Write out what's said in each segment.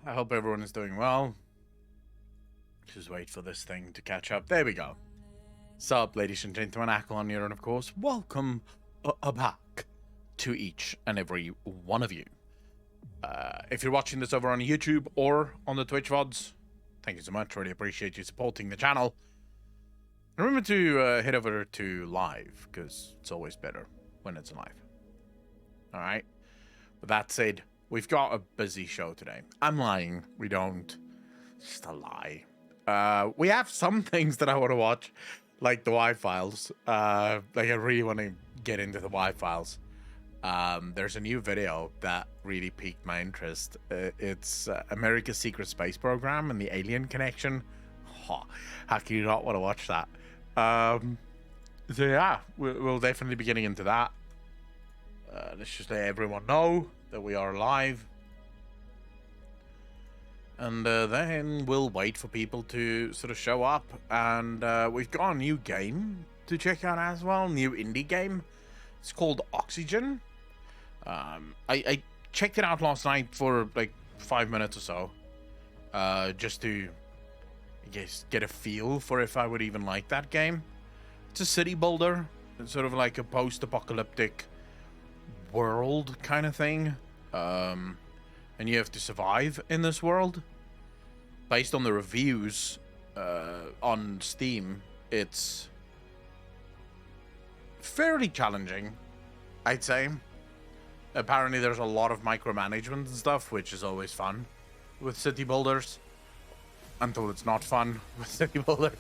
I hope everyone is doing well. Just wait for this thing to catch up. There we go. Sup, ladies and gentlemen, Ackle here, and of course, welcome back to each and every one of you. If you're watching this over on YouTube or on the Twitch VODs, thank you so much. Really appreciate you supporting the channel. Remember to head over to live, because it's always better when it's live. Alright? With that said, we've got a busy show today. I'm lying. We don't. It's just a lie. We have some things that I want to watch, like the Y-Files. Like I really want to get into the Y-Files. There's a new video that really piqued my interest. It's America's Secret Space Program and the Alien Connection. Oh, how can you not want to watch that? So yeah, we'll definitely be getting into that. Let's just let everyone know that we are live. And then we'll wait for people to sort of show up. And we've got a new game to check out as well. New indie game. It's called Oxygen. I checked it out last night for like 5 minutes or so. Just to, I guess, get a feel for if I would even like that game. It's a city builder. It's sort of like a post-apocalyptic world kind of thing. And you have to survive in this world. Based on the reviews on Steam, it's fairly challenging, I'd say. Apparently there's a lot of micromanagement and stuff, which is always fun with city builders. Until it's not fun with city builders.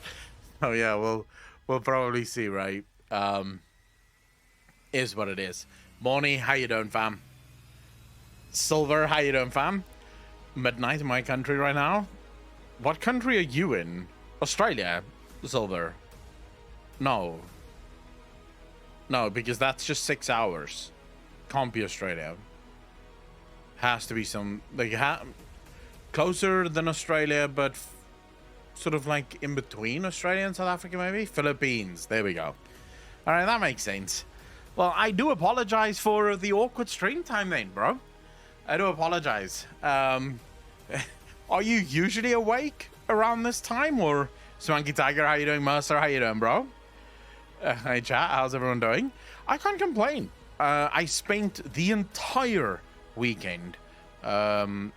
Oh yeah, we'll probably see, right? Is what it is. Moni, how you doing, fam? Silver, how you doing, fam? Midnight in my country right now. What country are you in? Australia, Silver. No, because that's just 6 hours. Can't be Australia. Has to be some like closer than Australia, but sort of like in between Australia and South Africa, maybe. Philippines. There we go. All right, that makes sense. Well, I do apologize for the awkward stream time, then, bro. I do apologize. Are you usually awake around this time? Or Swanky Tiger, how you doing? Mercer, how you doing, bro? Hey, chat, how's everyone doing? I can't complain. I spent the entire weekend either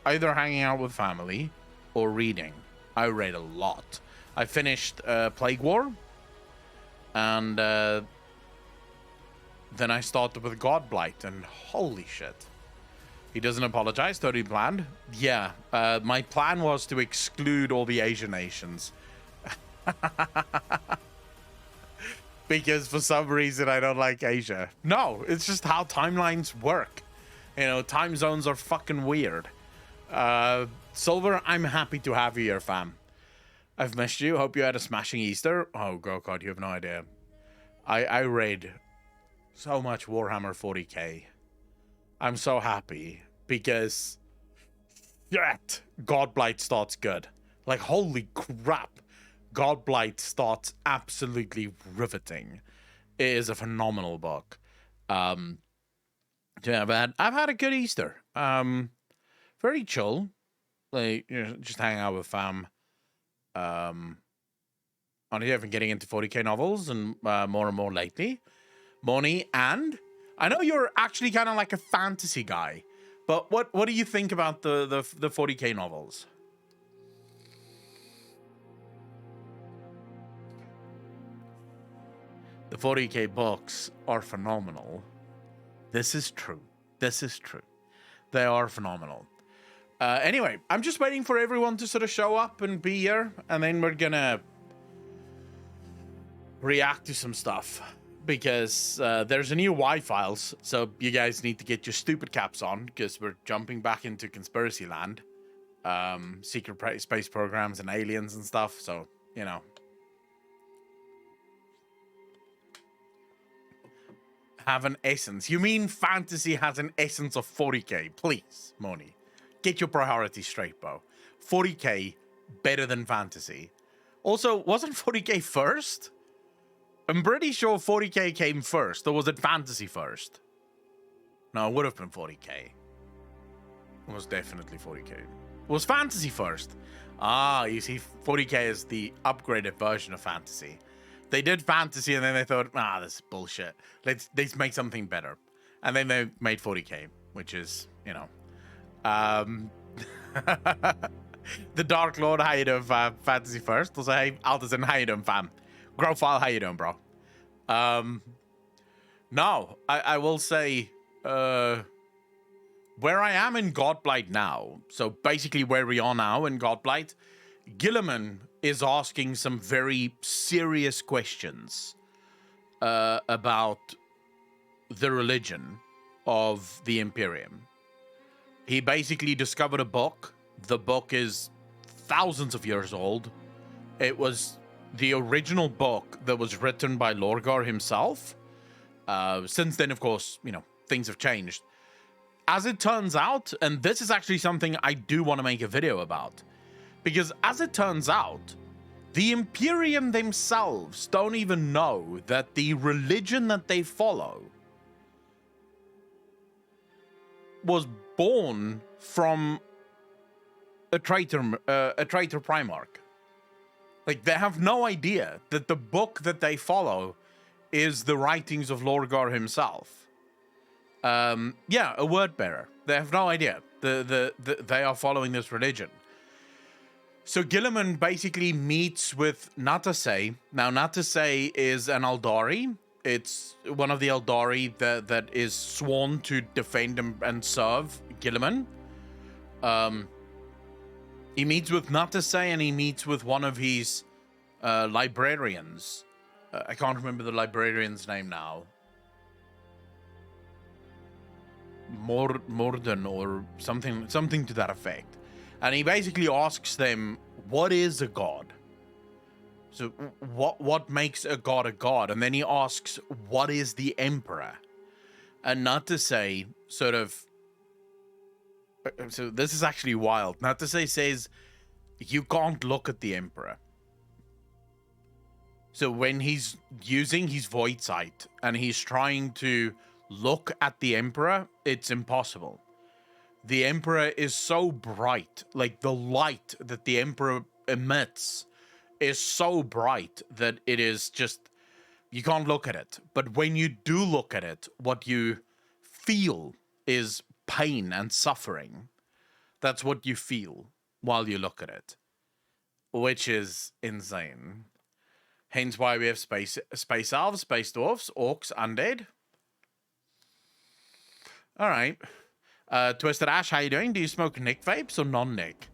hanging out with family or reading. I read a lot. I finished Plague War. And then I started with Godblight. And holy shit. He doesn't apologize. Totally planned. Yeah, my plan was to exclude all the Asian nations. Because for some reason I don't like Asia. No, it's just how timelines work. You know, time zones are fucking weird. Silver, I'm happy to have you here, fam. I've missed you. Hope you had a smashing Easter. Oh, God, you have no idea. I read so much Warhammer 40k. I'm so happy because yet Godblight starts good. Like, holy crap. Godblight starts absolutely riveting. It is a phenomenal book. Yeah, I've had a good Easter. Very chill. Like, you know, just hanging out with fam. Honestly, I've been getting into 40k novels and more and more lately. Moni, and I know you're actually kind of like a fantasy guy, but what do you think about the 40k novels? The 40k books are phenomenal. This is true. This is true. They are phenomenal. Anyway, I'm just waiting for everyone to sort of show up and be here, and then we're gonna react to some stuff. Because there's a new Y-Files, so you guys need to get your stupid caps on, because we're jumping back into conspiracy land. Secret space programs and aliens and stuff, so, you know. Have an essence. You mean fantasy has an essence of 40k? Please, Moni. Get your priorities straight, bro. 40k, better than fantasy. Also, wasn't 40k first? I'm pretty sure 40k came first, or was it fantasy first? No, it would have been 40k. It was definitely 40k. It was fantasy first. Ah, you see, 40k is the upgraded version of fantasy. They did fantasy and then they thought, this is bullshit. Let's make something better. And then they made 40k, which is, you know, the Dark Lord, how you doing, fantasy first. Also, hey, Altazin, how you doing, fam? Growfile, how you doing, bro? No, I will say, where I am in Godblight now, so basically where we are now in Godblight, Gilliman is asking some very serious questions about the religion of the Imperium. He basically discovered a book. The book is thousands of years old. It was the original book that was written by Lorgar himself. Since then, of course, you know, things have changed. As it turns out, and this is actually something I do want to make a video about, because as it turns out, the Imperium themselves don't even know that the religion that they follow was born from a traitor Primarch. Like, they have no idea that the book that they follow is the writings of Lorgar himself. Yeah, a word bearer. They have no idea. They are following this religion. So Gilliman basically meets with Natasei. Now, Natasei is an Eldari. It's one of the Eldari that is sworn to defend and serve Gilliman. He meets with Natasei and he meets with one of his librarians. I can't remember the librarian's name now. Morden or something to that effect. And he basically asks them, what is a god? So what makes a god? And then he asks, what is the emperor? And Natasei sort of... So this is actually wild. Natasei says, you can't look at the emperor. So when he's using his void sight and he's trying to look at the emperor, it's impossible. The emperor is so bright, like the light that the emperor emits is so bright that it is just, you can't look at it. But when you do look at it, what you feel is pain and suffering. That's what you feel while you look at it, which is insane. Hence why we have space elves, space dwarfs, orcs, undead. All right. Twisted Ash, how you doing? Do you smoke Nick vapes or non-Nick?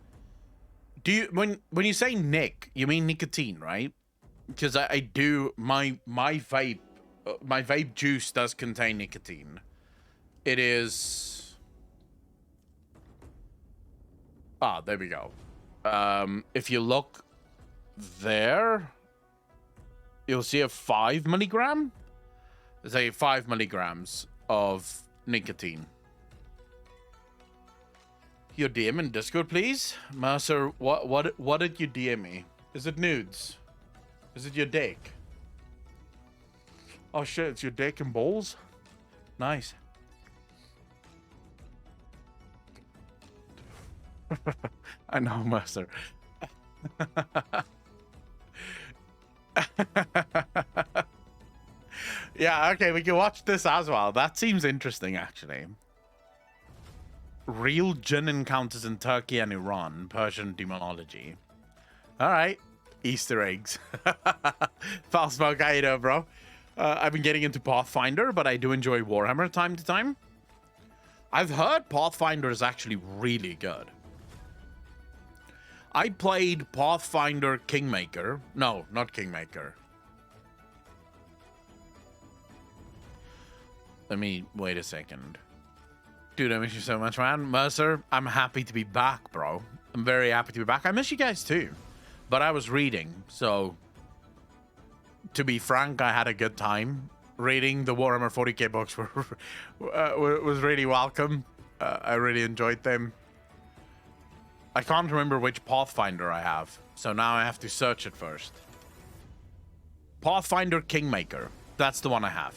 Do you when you say Nick, you mean nicotine, right? Because I do my vape juice does contain nicotine. It is. There we go. If you look there, you'll see a 5 milligram. There's a 5 milligrams of nicotine. Your DM in Discord, please. Mercer, what did you DM me? Is it nudes? Is it your dick? Oh shit, it's your dick and balls? Nice. I know, Mercer. Yeah, okay, we can watch this as well. That seems interesting, actually. Real jinn encounters in Turkey and Iran. Persian demonology. All right. Easter eggs. Foul smoke, how you doing, bro? I've been getting into Pathfinder, but I do enjoy Warhammer time to time. I've heard Pathfinder is actually really good. I played Pathfinder Kingmaker. No, not Kingmaker. Let me wait a second. Dude, I miss you so much, man. Mercer, I'm happy to be back, bro. I'm very happy to be back. I miss you guys too. But I was reading, so... To be frank, I had a good time. Reading the Warhammer 40k books was really welcome. I really enjoyed them. I can't remember which Pathfinder I have, so now I have to search it first. Pathfinder Kingmaker. That's the one I have.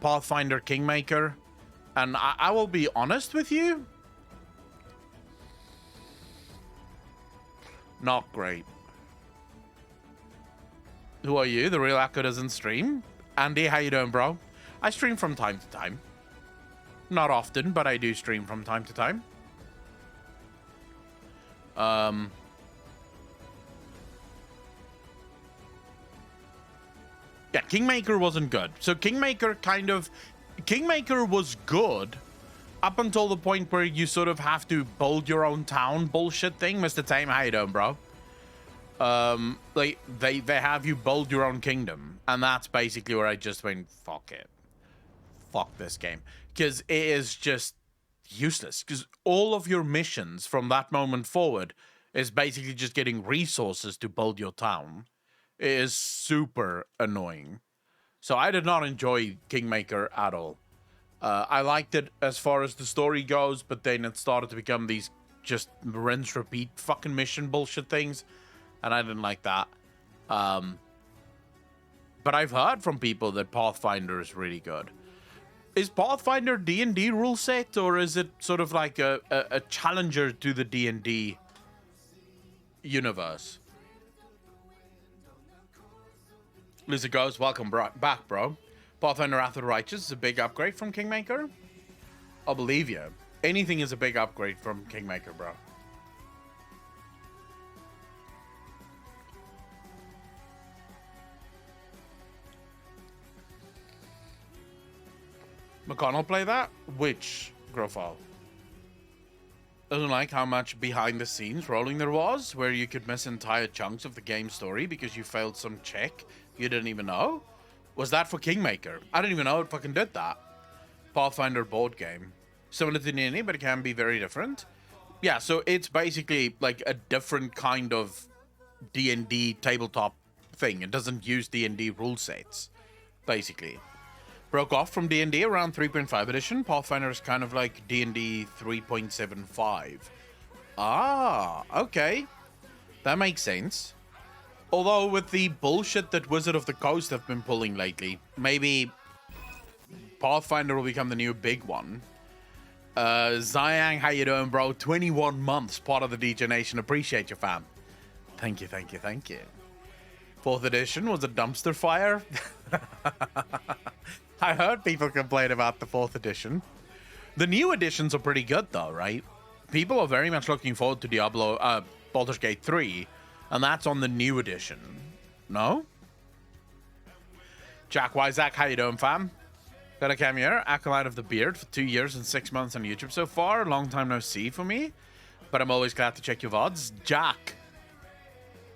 Pathfinder Kingmaker. And I will be honest with you. Not great. Who are you? The real Echo doesn't stream. Andy, how you doing, bro? I stream from time to time. Not often, but I do stream from time to time. Yeah, Kingmaker wasn't good. So Kingmaker was good up until the point where you sort of have to build your own town bullshit thing. Mr. Tame, how you doing, bro? Like they have you build your own kingdom, and that's basically where I just went, fuck it. Fuck this game. Because it is just useless. Because all of your missions from that moment forward is basically just getting resources to build your town. It is super annoying. So I did not enjoy Kingmaker at all. I liked it as far as the story goes, but then it started to become these just rinse repeat fucking mission bullshit things, and I didn't like that. But I've heard from people that Pathfinder is really good. Is Pathfinder D&D rule set, or is it sort of like a challenger to the D&D universe? Lisa goes, welcome back, bro. Pathfinder Wrath of the Righteous is a big upgrade from Kingmaker. I'll believe you. Anything is a big upgrade from Kingmaker, bro. McConnell play that? Which Grofal? Doesn't like how much behind the scenes rolling there was, where you could miss entire chunks of the game story because you failed some check you didn't even know? Was that for Kingmaker? I didn't even know it fucking did that. Pathfinder board game. Similar to D&D, but it can be very different. Yeah, so it's basically like a different kind of D&D tabletop thing. It doesn't use D&D rule sets, basically. Broke off from D&D around 3.5 edition. Pathfinder is kind of like D&D 3.75. Ah, okay. That makes sense. Although with the bullshit that Wizard of the Coast have been pulling lately, maybe Pathfinder will become the new big one. Zyang, how you doing, bro? 21 months, part of the DJ Nation. Appreciate you, fam. Thank you, thank you, thank you. 4th edition was a dumpster fire. I heard people complain about the 4th edition. The new editions are pretty good, though, right? People are very much looking forward to Baldur's Gate 3, and that's on the new edition. No? Jack Wyzak, how you doing, fam? Got a cameo, Acolyte of the Beard, for 2 years and 6 months on YouTube so far. Long time no see for me, but I'm always glad to check your VODs. Jack,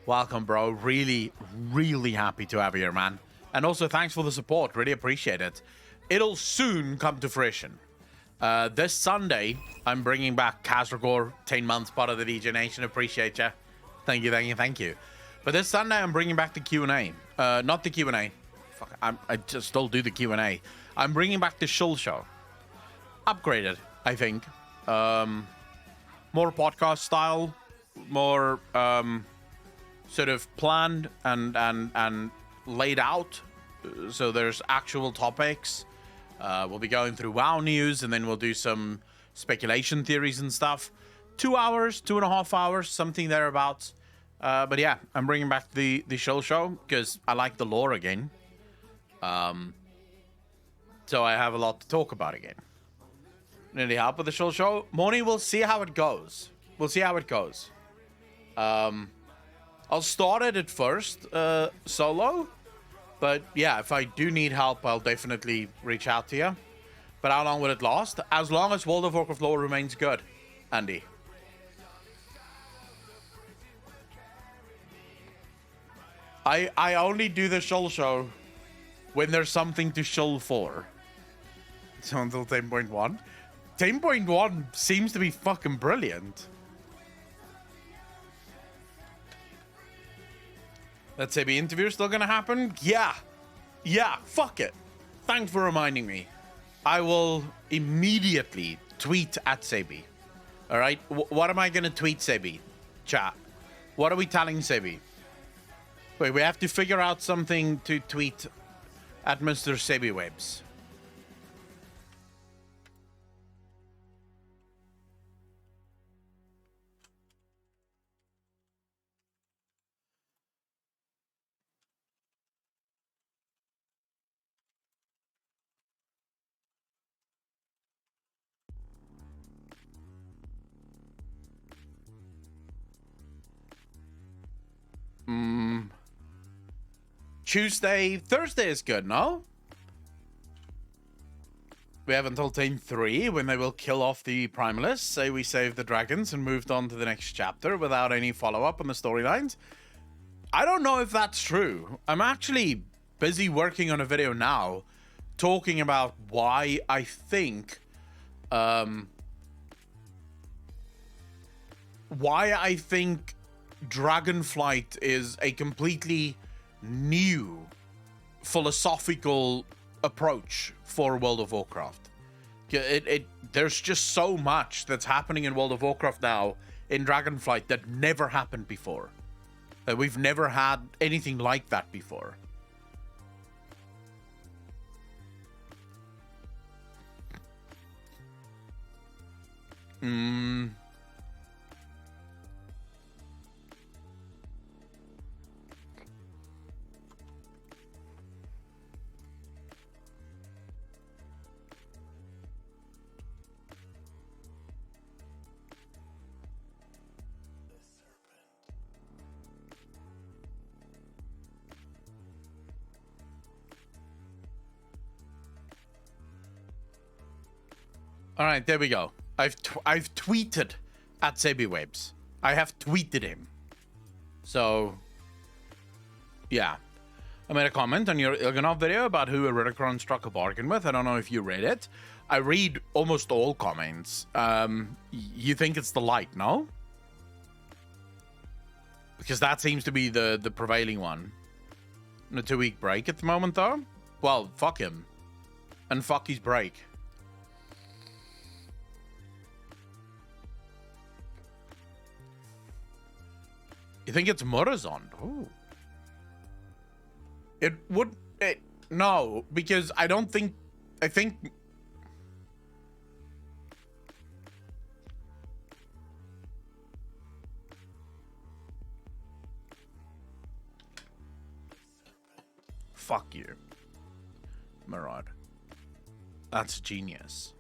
welcome, bro. Really, really happy to have you here, man. And also, thanks for the support. Really appreciate it. It'll soon come to fruition. This Sunday, I'm bringing back Kazragor, 10 months, part of the DJ Nation. Appreciate ya. Thank you, thank you, thank you. But this Sunday, I'm bringing back the Q&A. Not the Q&A. Fuck, I just still do the Q&A. I'm bringing back the Shull Show. Upgraded, I think. More podcast style. More sort of planned and laid out. So there's actual topics. We'll be going through WoW news, and then we'll do some speculation theories and stuff. 2 hours, 2.5 hours, something thereabouts. But yeah, I'm bringing back the Shull Show because I like the lore again. So I have a lot to talk about again. Need any help with the Shull Show? Moni, we'll see how it goes. We'll see how it goes. I'll start it at first, solo. But yeah, if I do need help, I'll definitely reach out to you. But how long will it last? As long as World of Warcraft lore remains good, Andy. I only do the Shull Show when there's something to shull for. So until 10.1. 10.1 seems to be fucking brilliant. That Sebi interview still gonna happen? Yeah. Yeah, fuck it. Thanks for reminding me. I will immediately tweet at Sebi. Alright? What am I gonna tweet Sebi? Chat. What are we telling Sebi? Wait, we have to figure out something to tweet at Mr. Sebi Webs. Thursday is good, no? We have until Team 3 when they will kill off the Primalists, say we saved the dragons and moved on to the next chapter without any follow-up on the storylines. I don't know if that's true. I'm actually busy working on a video now talking about why I think Dragonflight is a completely new philosophical approach for World of Warcraft. There's just so much that's happening in World of Warcraft now in Dragonflight that never happened before. We've never had anything like that before. All right, there we go. I've tweeted at Sebiwebs. I have tweeted him. So, yeah. I made a comment on your Ilganov video about who Iridicron struck a bargain with. I don't know if you read it. I read almost all comments. You think it's the light, no? Because that seems to be the prevailing one. In a 2-week break at the moment, though. Well, fuck him. And fuck his break. You think it's Murazond? Oh. It would... no, because I don't think... I think... Fuck you, Murad. That's genius.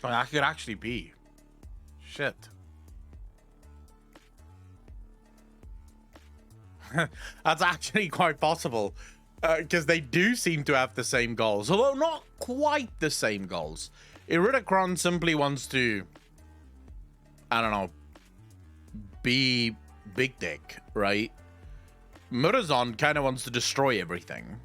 Oh, that could actually be. Shit. That's actually quite possible. Because they do seem to have the same goals. Although not quite the same goals. Iridicron simply wants to... I don't know. Be big dick, right? Murazond kind of wants to destroy everything.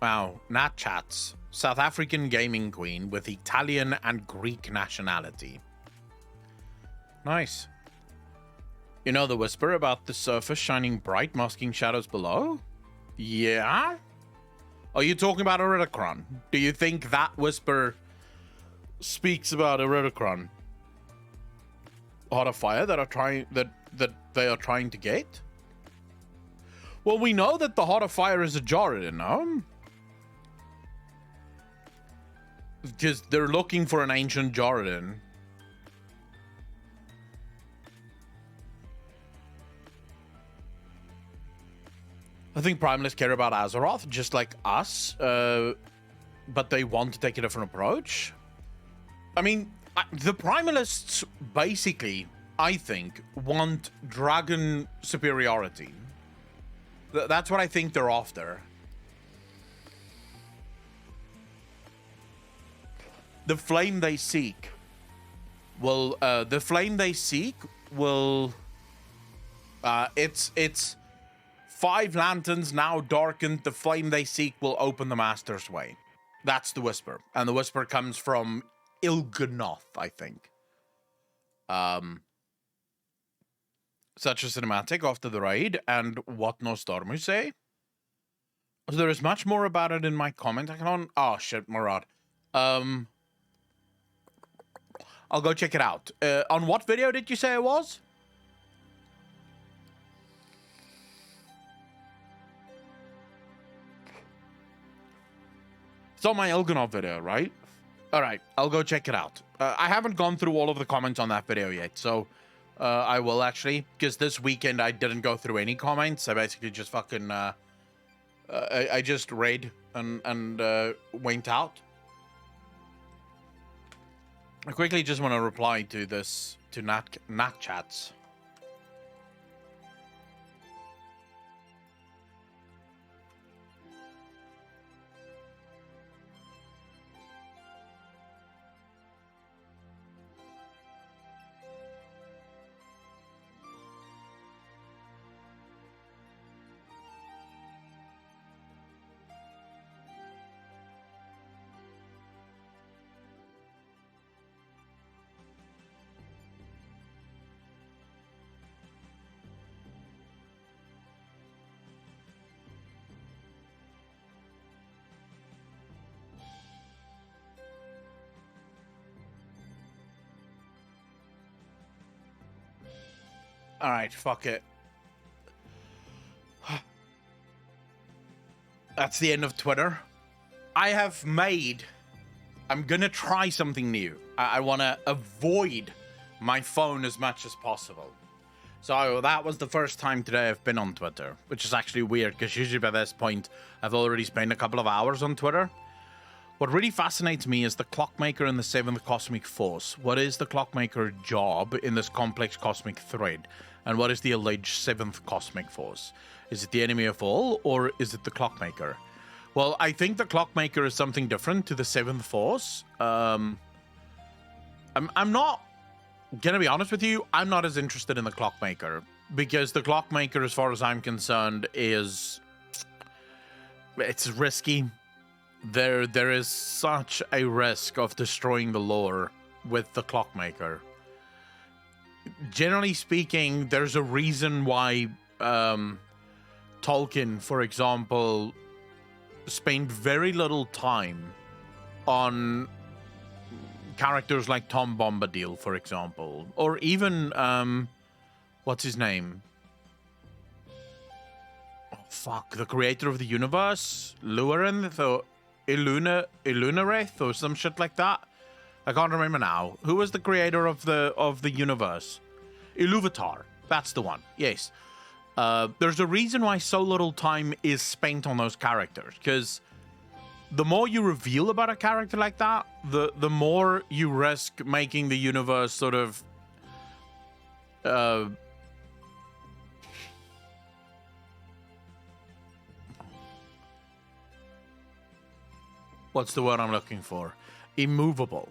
Wow, Nat chats. South African gaming queen with Italian and Greek nationality. Nice. You know the whisper about the surface shining bright, masking shadows below? Yeah? Are you talking about Iridicron? Do you think that whisper speaks about Iridicron? Heart of Fire that they are trying to get? Well, we know that the Heart of Fire is a Joradin, no? Because they're looking for an ancient Joradin. I think Primalists care about Azeroth, just like us, but they want to take a different approach. I mean, the Primalists basically, I think, want dragon superiority. That's what I think they're after. The flame they seek will it's 5 lanterns now darkened. The flame they seek will open the master's way. That's the whisper, and the whisper comes from Ilganoth, I think. Such a cinematic after the raid, and what Nostormu say? So there is much more about it in my comment. I can oh shit, Murad. I'll go check it out. On what video did you say it was? It's on my Ilganov video, right? All right, I'll go check it out. I haven't gone through all of the comments on that video yet, so I will actually, because this weekend I didn't go through any comments. I basically just fucking, I just read and went out. I quickly just want to reply to this, to Nat chats. Alright, fuck it. That's the end of Twitter. I'm gonna try something new. I wanna avoid my phone as much as possible. So that was the first time today I've been on Twitter, which is actually weird because usually by this point I've already spent a couple of hours on Twitter. What really fascinates me is the Clockmaker and the Seventh Cosmic Force. What is the Clockmaker job in this complex cosmic thread? And what is the alleged Seventh Cosmic Force? Is it the enemy of all, or is it the Clockmaker? Well, I think the Clockmaker is something different to the Seventh Force. I'm not gonna be honest with you. I'm not as interested in the Clockmaker because the Clockmaker, as far as I'm concerned, it's risky. There is such a risk of destroying the lore with the Clockmaker. Generally speaking, there's a reason why Tolkien, for example, spent very little time on characters like Tom Bombadil, for example, or even what's his name? Oh, fuck, the creator of the universe, Luarinth or Ilunareth or some shit like that. I can't remember now. Who was the creator of the universe? Iluvatar. That's the one. Yes. There's a reason why so little time is spent on those characters, because the more you reveal about a character like that, the more you risk making the universe sort of what's the word I'm looking for? Immovable.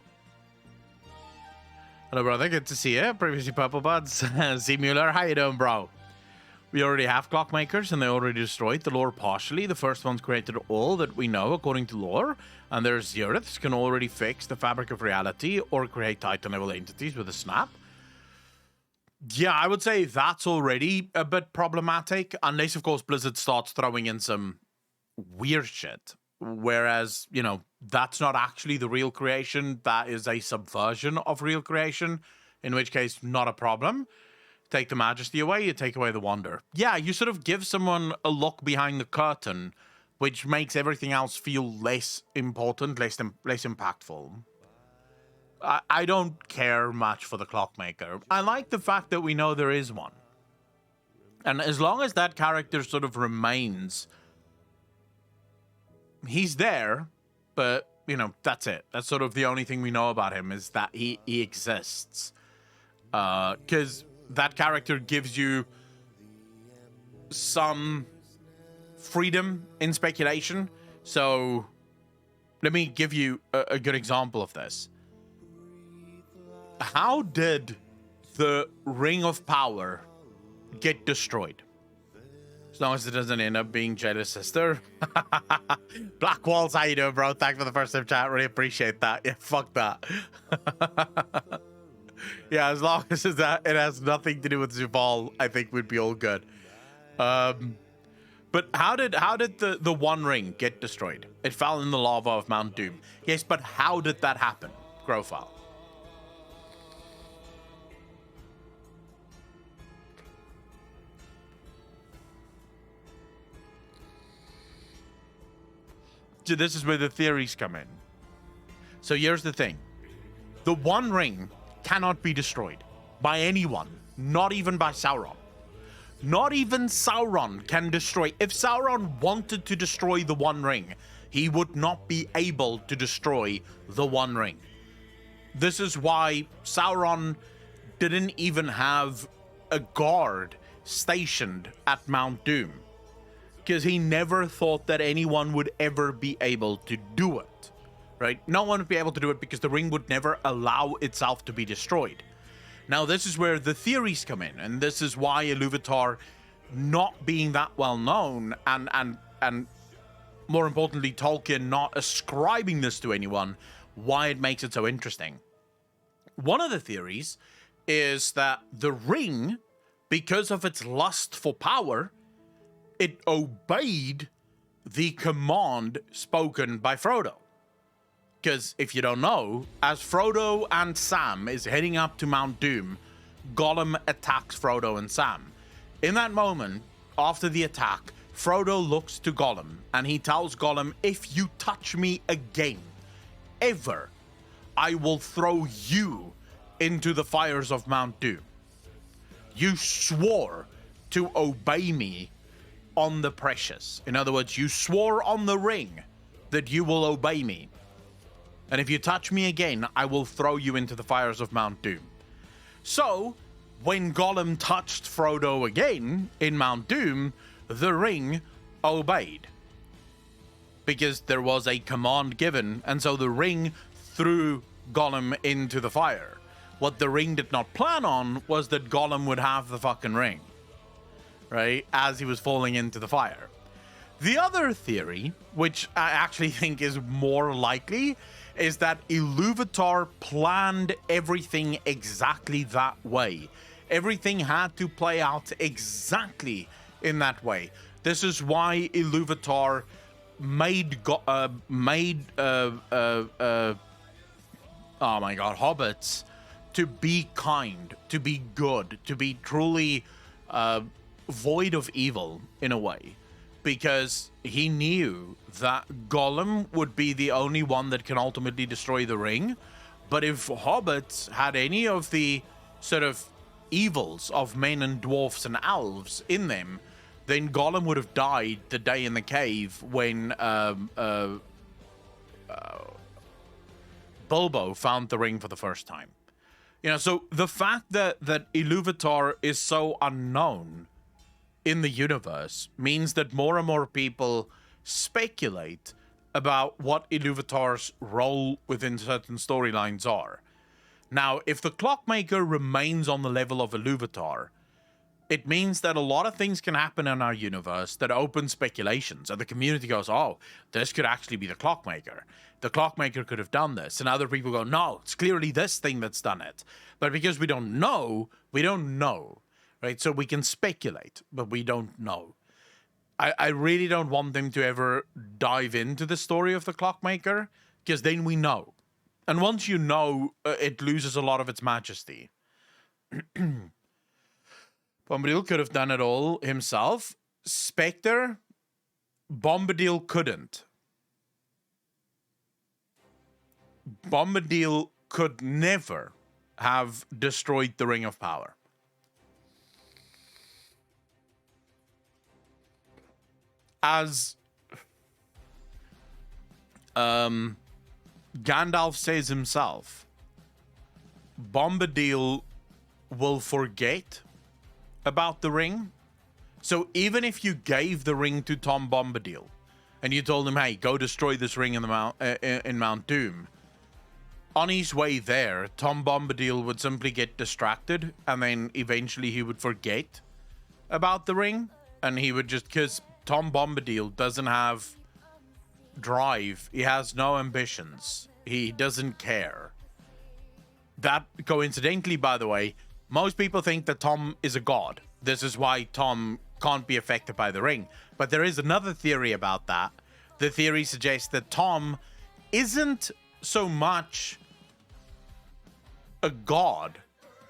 Hello, brother. Good to see you. Previously Purple Buds. Z Mueller, how you doing, bro? We already have Clockmakers, and they already destroyed the lore partially. The first ones created all that we know according to lore, and their Zeroths can already fix the fabric of reality or create Titan-level entities with a snap. Yeah, I would say that's already a bit problematic, unless, of course, Blizzard starts throwing in some weird shit. Whereas, you know, that's not actually the real creation. That is a subversion of real creation, in which case, not a problem. Take the majesty away, you take away the wonder. Yeah, you sort of give someone a look behind the curtain, which makes everything else feel less important, less impactful. I don't care much for the Clockmaker. I like the fact that we know there is one. And as long as that character sort of remains, he's there, but, you know, that's it. That's sort of the only thing we know about him, is that he exists. Because that character gives you some freedom in speculation. So let me give you a good example of this. How did the Ring of Power get destroyed? As long as it doesn't end up being Jada's sister. Black Walls, how you doing, bro? Thanks for the first time chat. Really appreciate that. Yeah, fuck that. Yeah, as long as it has nothing to do with Zuval, I think we'd be all good. But how did the One Ring get destroyed? It fell in the lava of Mount Doom. Yes, but how did that happen, Grofile? So this is where the theories come in. So here's the thing. The One Ring cannot be destroyed by anyone, not even by Sauron. Not even Sauron can destroy. If Sauron wanted to destroy the One Ring, he would not be able to destroy the One Ring. This is why Sauron didn't even have a guard stationed at Mount Doom, because he never thought that anyone would ever be able to do it, right? No one would be able to do it because the ring would never allow itself to be destroyed. Now, this is where the theories come in, and this is why Iluvatar, not being that well known, and more importantly, Tolkien not ascribing this to anyone, why it makes it so interesting. One of the theories is that the ring, because of its lust for power, it obeyed the command spoken by Frodo. Because if you don't know, as Frodo and Sam is heading up to Mount Doom, Gollum attacks Frodo and Sam. In that moment, after the attack, Frodo looks to Gollum and he tells Gollum, if you touch me again, ever, I will throw you into the fires of Mount Doom. You swore to obey me on the precious. In other words, you swore on the ring that you will obey me. And if you touch me again, I will throw you into the fires of Mount Doom. So, when Gollum touched Frodo again in Mount Doom, the ring obeyed. Because there was a command given, and so the ring threw Gollum into the fire. What the ring did not plan on was that Gollum would have the fucking ring, right, as he was falling into the fire. The other theory, which I actually think is more likely, is that Iluvatar planned everything exactly that way. Everything had to play out exactly in that way. This is why Iluvatar made hobbits to be kind, to be good, to be truly void of evil in a way, because he knew that Gollum would be the only one that can ultimately destroy the ring. But if hobbits had any of the sort of evils of men and dwarfs and elves in them, then Gollum would have died the day in the cave when Bilbo found the ring for the first time. You know, so the fact that Iluvatar is so unknown in the universe means that more and more people speculate about what Iluvatar's role within certain storylines are. Now, if the Clockmaker remains on the level of Iluvatar, it means that a lot of things can happen in our universe that open speculations, and the community goes, oh, this could actually be the Clockmaker. The Clockmaker could have done this. And other people go, no, it's clearly this thing that's done it. But because we don't know, right? So we can speculate, but we don't know. I really don't want them to ever dive into the story of the Clockmaker, because then we know. And once you know, it loses a lot of its majesty. Bombadil could have done it all himself. Spectre, Bombadil couldn't. Bombadil could never have destroyed the Ring of Power. As Gandalf says himself, Bombadil will forget about the ring. So even if you gave the ring to Tom Bombadil and you told him, hey, go destroy this ring in the Mount Doom, on his way there, Tom Bombadil would simply get distracted, and then eventually he would forget about the ring, and he would just, because Tom Bombadil doesn't have drive, he has no ambitions, he doesn't care. That, coincidentally, by the way, most people think that Tom is a god. This is why Tom can't be affected by the ring. But there is another theory about that. The theory suggests that Tom isn't so much a god,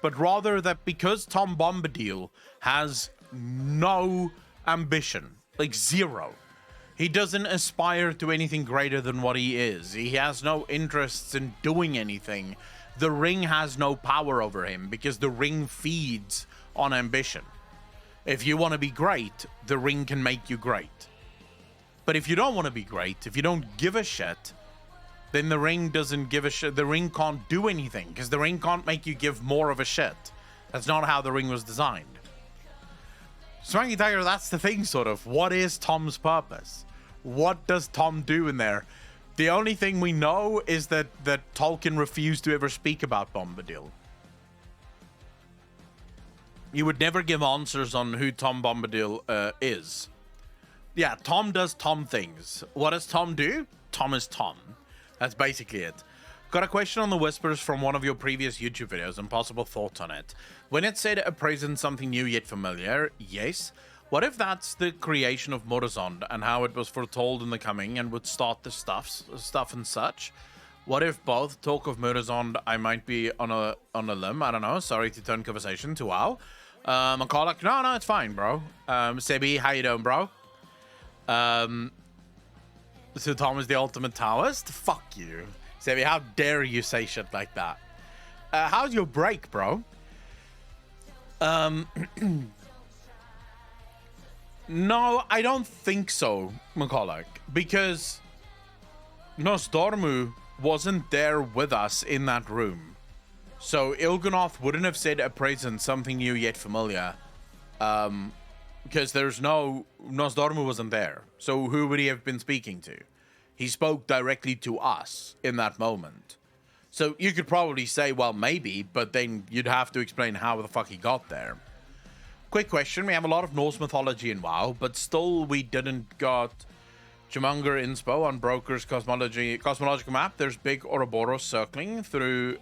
but rather that because Tom Bombadil has no ambition, like zero, he doesn't aspire to anything greater than what he is. He has no interests in doing anything. The ring has no power over him because the ring feeds on ambition. If you want to be great, the ring can make you great. But if you don't want to be great, if you don't give a shit, then the ring doesn't give a shit. The ring can't do anything because the ring can't make you give more of a shit. That's not how the ring was designed. Swanky Tiger, that's the thing, sort of. What is Tom's purpose? What does Tom do in there? The only thing we know is that Tolkien refused to ever speak about Bombadil. You would never give answers on who Tom Bombadil is. Yeah, Tom does Tom things. What does Tom do? Tom is Tom. That's basically it. Got a question on the whispers from one of your previous YouTube videos and possible thoughts on it. When it said a present something new yet familiar, yes. What if that's the creation of Morazond and how it was foretold in the coming and would start the stuff and such? What if both? Talk of Morazond, I might be on a limb. I don't know. Sorry to turn conversation to wow. McCulloch, no, it's fine, bro. Sebi, how you doing, bro? So Tom is the ultimate Taoist? Fuck you. Sebi, how dare you say shit like that? How's your break, bro? No, I don't think so, McCulloch, because Nosdormu wasn't there with us in that room. So Il'gynoth wouldn't have said a present, something new yet familiar, because Nosdormu wasn't there. So who would he have been speaking to? He spoke directly to us in that moment. So you could probably say, well, maybe, but then you'd have to explain how the fuck he got there. Quick question, we have a lot of Norse mythology in WoW, but still we didn't got Jumungar inspo on Broker's cosmological map. There's big Ouroboros circling through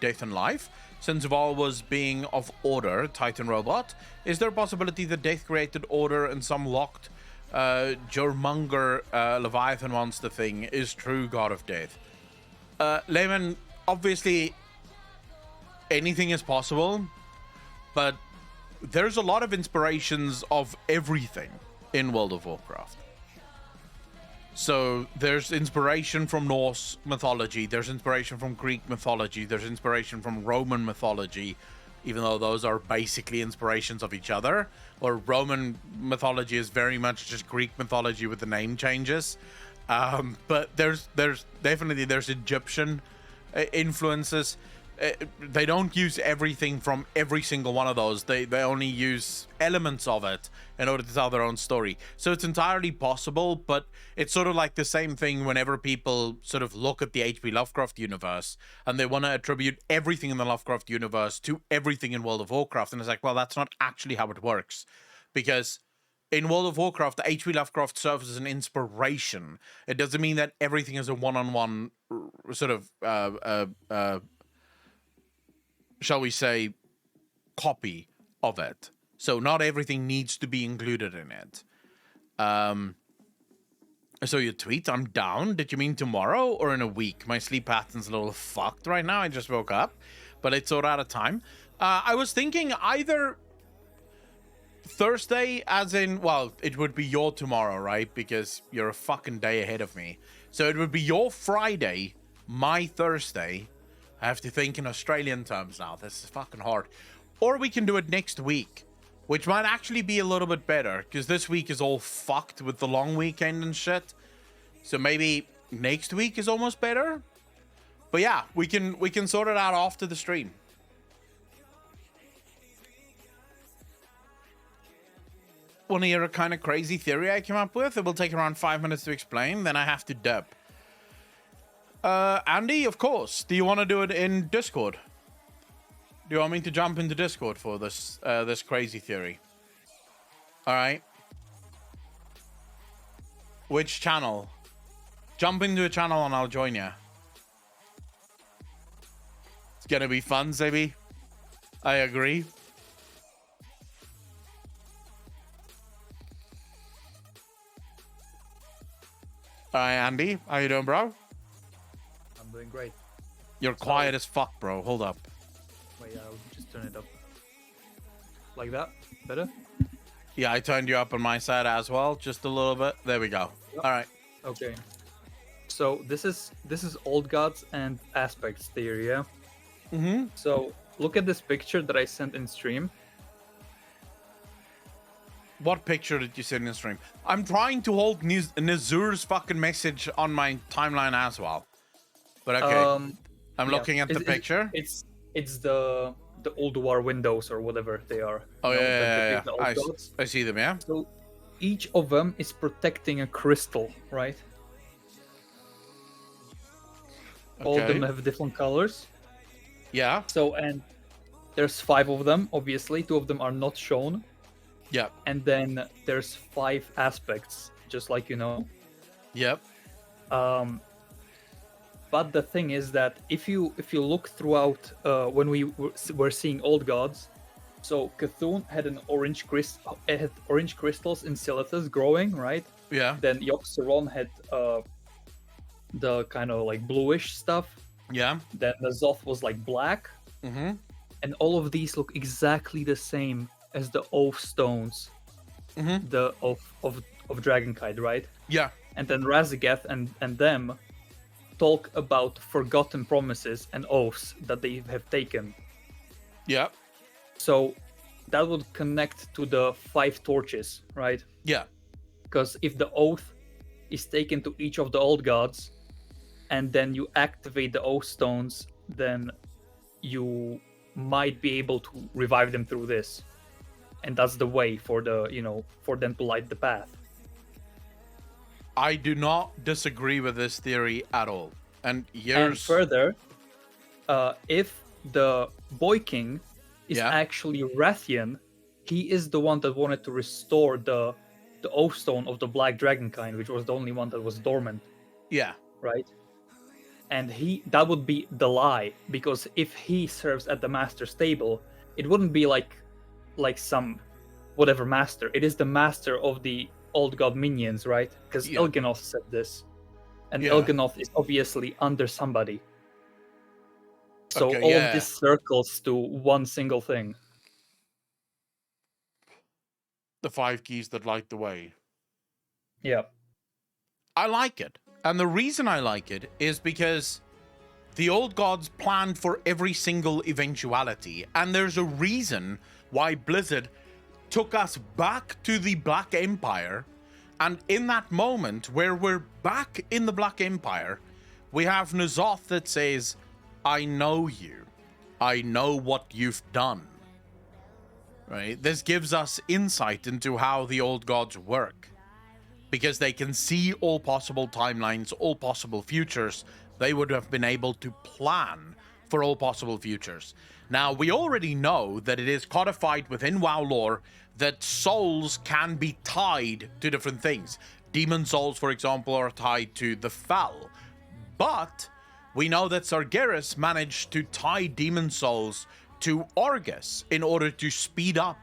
death and life. Since Val was being of order, Titan robot, is there a possibility that death created order and some locked Jormungandr Leviathan monster thing is true god of death? Layman, obviously anything is possible, but there's a lot of inspirations of everything in World of Warcraft. So there's inspiration from Norse mythology, there's inspiration from Greek mythology, there's inspiration from Roman mythology, even though those are basically inspirations of each other. Or Roman mythology is very much just Greek mythology with the name changes. But there's definitely Egyptian influences. They don't use everything from every single one of those. They only use elements of it in order to tell their own story. So it's entirely possible, but it's sort of like the same thing whenever people sort of look at the H.P. Lovecraft universe and they want to attribute everything in the Lovecraft universe to everything in World of Warcraft. And it's like, well, that's not actually how it works. Because in World of Warcraft, the H.P. Lovecraft serves as an inspiration. It doesn't mean that everything is a one-on-one sort of shall we say, copy of it. So not everything needs to be included in it. So your tweet, I'm down. Did you mean tomorrow or in a week? My sleep pattern's a little fucked right now. I just woke up, but it's all out of time. I was thinking either Thursday, as in, well, it would be your tomorrow, right? Because you're a fucking day ahead of me. So it would be your Friday, my Thursday. I have to think in Australian terms now. This is fucking hard. Or we can do it next week, which might actually be a little bit better, because this week is all fucked with the long weekend and shit. So maybe next week is almost better. But yeah, we can sort it out after the stream. Want to hear a kind of crazy theory I came up with? It will take around 5 minutes to explain, then I have to dip. Andy, of course. Do you want to do it in Discord? Do you want me to jump into Discord for this this crazy theory? All right. Which channel? Jump into a channel and I'll join you. It's gonna be fun, Zebi. I agree. All right, Andy. How you doing, bro? I'm doing great. You're quiet as fuck, bro. Hold up. Wait, I'll just turn it up. Like that? Better? Yeah, I turned you up on my side as well, just a little bit. There we go. Yep. All right. Okay. So this is old gods and aspects theory, yeah? Mm-hmm. So look at this picture that I sent in stream. What picture did you send in stream? I'm trying to hold Nazur's fucking message on my timeline as well. But okay, I'm Yeah. looking at the picture. It's the old war windows or whatever they are. Oh you know, that yeah. depict the old gods. I see them. Yeah. So each of them is protecting a crystal, right? All of them Okay. have different colors. Yeah. So, and there's 5 of them, obviously. 2 of them are not shown. Yep. And then there's 5 aspects, just like you know. Yep. But the thing is that if you look throughout when we were seeing old gods, so Cthulhu had had orange crystals in Silithus growing, right? Yeah. Then Yogg-Saron had the kind of like bluish stuff. Yeah. Then the Zoth was like black. Mm-hmm. And all of these look exactly the same as the oath stones, the of Dragonkite, right? Yeah. And then Razageth and them talk about forgotten promises and oaths that they have taken. Yeah. So that would connect to the 5 torches, right? Yeah. Because if the oath is taken to each of the old gods, and then you activate the oath stones, then you might be able to revive them through this. And that's the way for for them to light the path. I do not disagree with this theory at all. And And further, if the Boy King is actually Rathian, he is the one that wanted to restore the Oath Stone of the Black Dragonkind, which was the only one that was dormant. Yeah. Right? And that would be the lie, because if he serves at the master's table, it wouldn't be like some whatever master. It is the master of the old god minions, right? Because Elganoth said this. And Elganoth is obviously under somebody. So all of this circles to one single thing. The 5 keys that light the way. Yeah. I like it. And the reason I like it is because the old gods planned for every single eventuality. And there's a reason why Blizzard took us back to the Black Empire. And in that moment where we're back in the Black Empire, we have N'Zoth that says, I know you. I know what you've done. Right? This gives us insight into how the old gods work. Because they can see all possible timelines, all possible futures. They would have been able to plan for all possible futures. Now, we already know that it is codified within WoW lore that souls can be tied to different things. Demon souls, for example, are tied to the Fel. But we know that Sargeras managed to tie demon souls to Argus in order to speed up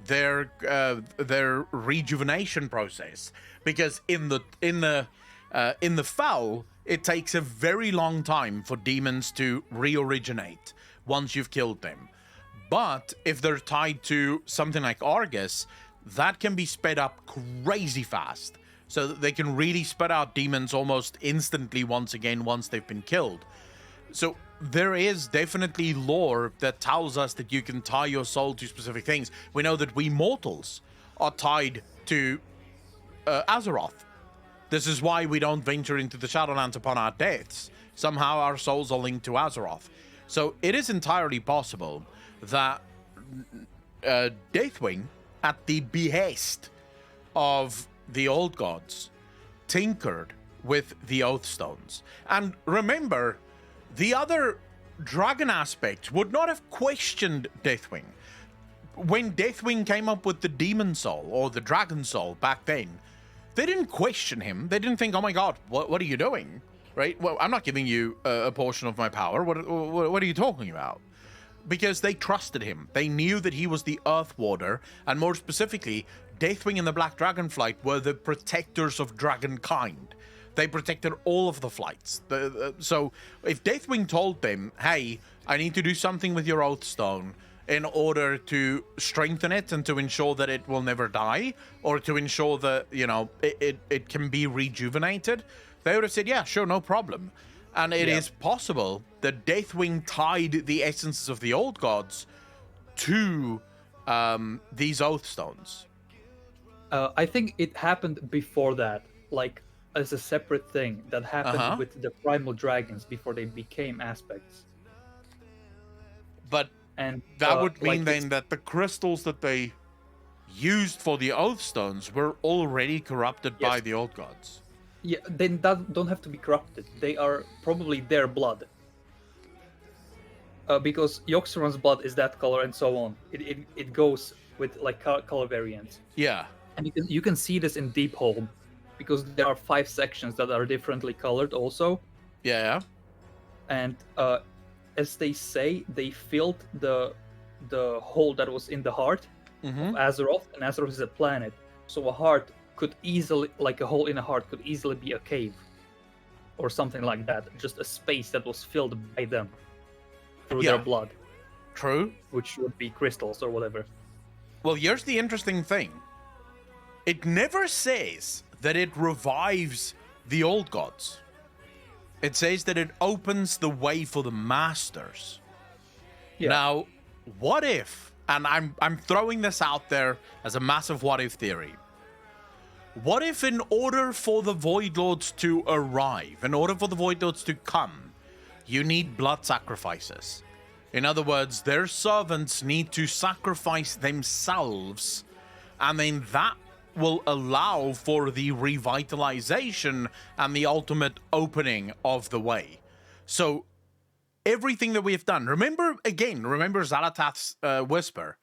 their rejuvenation process. Because in the Fel, it takes a very long time for demons to re-originate once you've killed them. But if they're tied to something like Argus, that can be sped up crazy fast. So that they can really spit out demons almost instantly once they've been killed. So there is definitely lore that tells us that you can tie your soul to specific things. We know that we mortals are tied to Azeroth. This is why we don't venture into the Shadowlands upon our deaths. Somehow our souls are linked to Azeroth. So it is entirely possible that Deathwing, at the behest of the old gods, tinkered with the Oath Stones. And remember, the other dragon aspects would not have questioned Deathwing. When Deathwing came up with the Demon Soul, or the Dragon Soul back then, they didn't question him. They didn't think, oh my god, what are you doing? Right? Well, I'm not giving you a portion of my power. What are you talking about? Because they trusted him. They knew that he was the Earth Warder, and more specifically, Deathwing and the Black Dragonflight were the protectors of Dragonkind. They protected all of the flights. So if Deathwing told them, hey, I need to do something with your Oath Stone in order to strengthen it and to ensure that it will never die, or to ensure that, it can be rejuvenated, they would have said, yeah, sure, no problem. And it is possible that Deathwing tied the essences of the old gods to these Oath Stones. I think it happened before that. Like, as a separate thing that happened Uh-huh. with the primal dragons before they became aspects. But And that would mean like it's, then that the crystals that they used for the Oath Stones were already corrupted by yes, the old gods. yeah, they don't have to be corrupted. They are probably their blood. Because Yoxeron's blood is that color and so on. It goes with like color variants. Yeah. And you can see this in Deepholm, because there are 5 sections that are differently colored also. Yeah. And as they say, they filled the hole that was in the heart Mm-hmm. of Azeroth, and Azeroth is a planet, so a heart could easily, like a hole in a heart, could easily be a cave or something like that, just a space that was filled by them through Yeah. their blood, True. which would be crystals or whatever. Well, here's the interesting thing. It never says that it revives the old gods. It says that it opens the way for the masters. Yeah. Now, what if, and I'm throwing this out there as a massive what if theory. What if in order for the Void Lords to arrive, in order for the Void Lords to come, you need blood sacrifices? In other words, their servants need to sacrifice themselves, and then that will allow for the revitalization and the ultimate opening of the way. So everything that we have done, remember Xal'atath's whisper.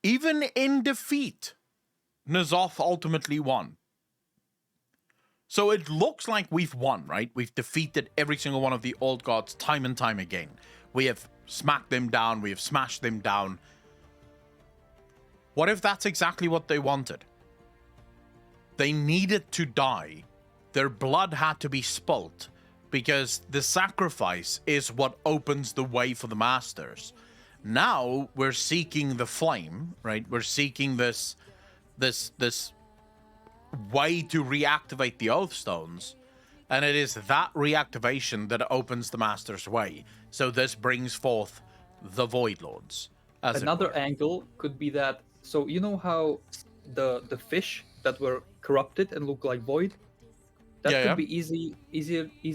Even in defeat, N'Zoth ultimately won. So it looks like we've won, right? We've defeated every single one of the old gods time and time again. We have smacked them down. We have smashed them down. What if that's exactly what they wanted? They needed to die. Their blood had to be spilt, because the sacrifice is what opens the way for the masters. Now we're seeking the flame, right? We're seeking this way to reactivate the Oath Stones, and it is that reactivation that opens the Master's way. So this brings forth the Void Lords. Another angle could be that, so you know how the fish that were corrupted and look like void? That could be easy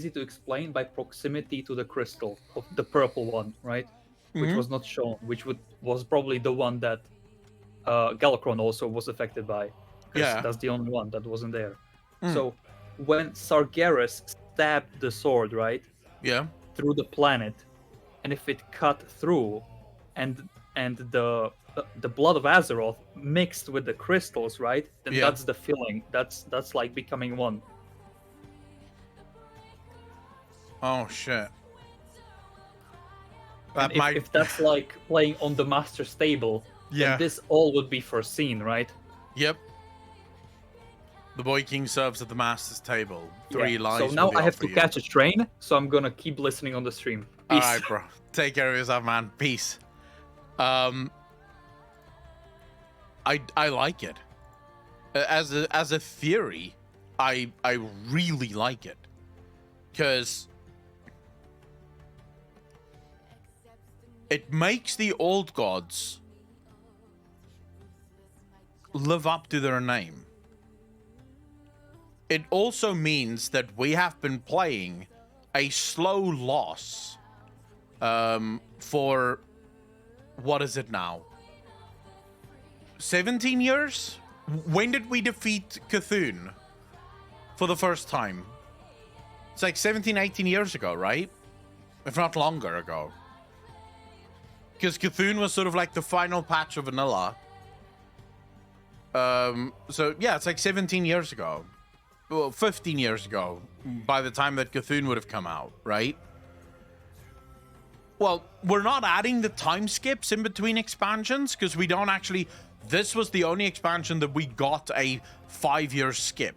to explain by proximity to the crystal of the purple one, right? Which was not shown, which was probably the one that Galakrond also was affected by. Yeah. That's the only one that wasn't there. So when Sargeras stabbed the sword, right? Yeah. Through the planet, and if it cut through, and the blood of Azeroth mixed with the crystals, right? Then that's the filling. That's like becoming one. Oh shit. And if that's like playing on the master's table, then this all would be foreseen, right? Yep. The Boy King serves at the master's table. 3 lives. So now I have to catch a train, so I'm gonna keep listening on the stream. Peace. Alright, bro. Take care of yourself, man. Peace. I like it. As a theory, I really like it. Because it makes the old gods live up to their name. It also means that we have been playing a slow loss for, what is it now? 17 years? When did we defeat Cthulhu for the first time? It's like 17, 18 years ago, right? If not longer ago. Because Cthulhu was sort of like the final patch of vanilla. So yeah, it's like 17 years ago. Well, 15 years ago, by the time that Cthulhu would have come out, right? Well, we're not adding the time skips in between expansions, because we don't actually... This was the only expansion that we got a 5-year skip,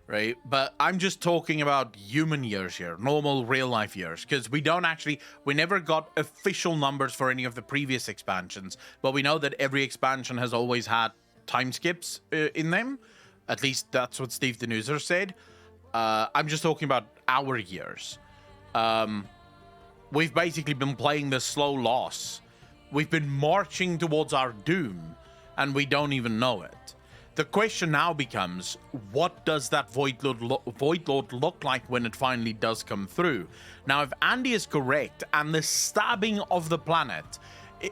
right? But I'm just talking about human years here, normal real-life years, because we never got official numbers for any of the previous expansions, but we know that every expansion has always had time skips in them. At least that's what Steve Denuser said. I'm just talking about our years. We've basically been playing this slow loss. We've been marching towards our doom, and we don't even know it. The question now becomes, what does that Void Lord look like when it finally does come through? Now, if Andy is correct, and the stabbing of the planet,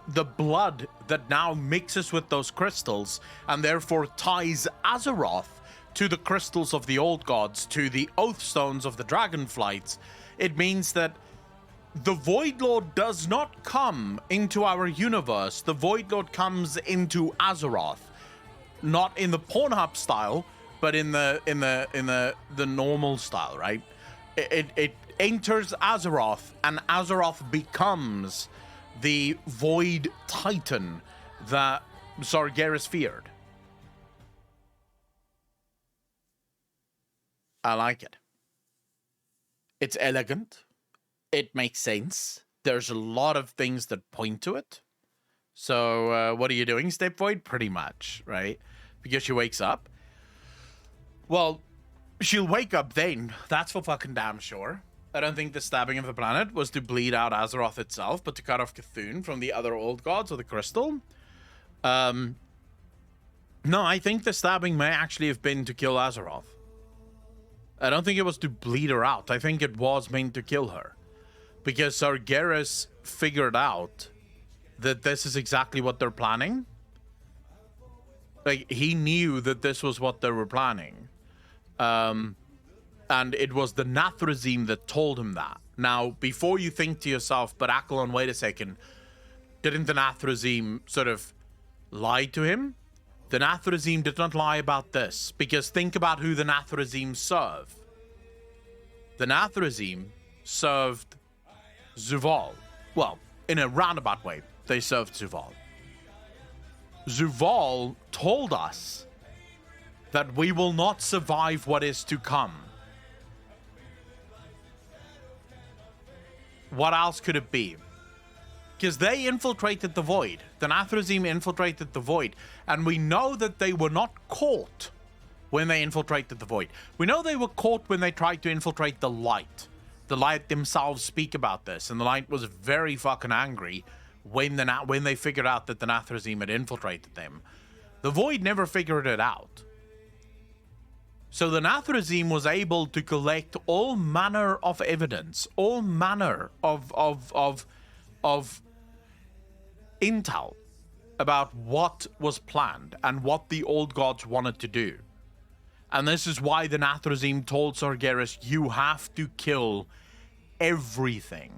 the blood that now mixes with those crystals, and therefore ties Azeroth to the crystals of the old gods, to the oath stones of the dragonflights, it means that the Void Lord does not come into our universe. The Void Lord comes into Azeroth. Not in the Pornhub style, but in the normal style, right? It enters Azeroth, and Azeroth becomes the Void Titan that Sargeras feared. I like it. It's elegant. It makes sense. There's a lot of things that point to it. So, what are you doing, Step Void? Pretty much, right? Because she wakes up. Well, she'll wake up then. That's for fucking damn sure. I don't think the stabbing of the planet was to bleed out Azeroth itself, but to cut off Cthulhu from the other old gods or the crystal. No, I think the stabbing may actually have been to kill Azeroth. I don't think it was to bleed her out. I think it was meant to kill her. Because Sargeras figured out that this is exactly what they're planning. Like, he knew that this was what they were planning. And it was the Nathrezim that told him that. Now, before you think to yourself, but Akelon, wait a second, didn't the Nathrezim sort of lie to him? The Nathrezim did not lie about this, because think about who the Nathrezim serve. The Nathrezim served Zuval. Well, in a roundabout way, they served Zuval. Zuval told us that we will not survive what is to come. What else could it be? Because they infiltrated the Void. The Nathrezim infiltrated the Void. And we know that they were not caught when they infiltrated the Void. We know they were caught when they tried to infiltrate the Light. The Light themselves speak about this. And the Light was very fucking angry when they figured out that the Nathrezim had infiltrated them. The Void never figured it out. So the Nathrezim was able to collect all manner of evidence, all manner of intel about what was planned and what the old gods wanted to do. And this is why the Nathrezim told Sargeras, you have to kill everything.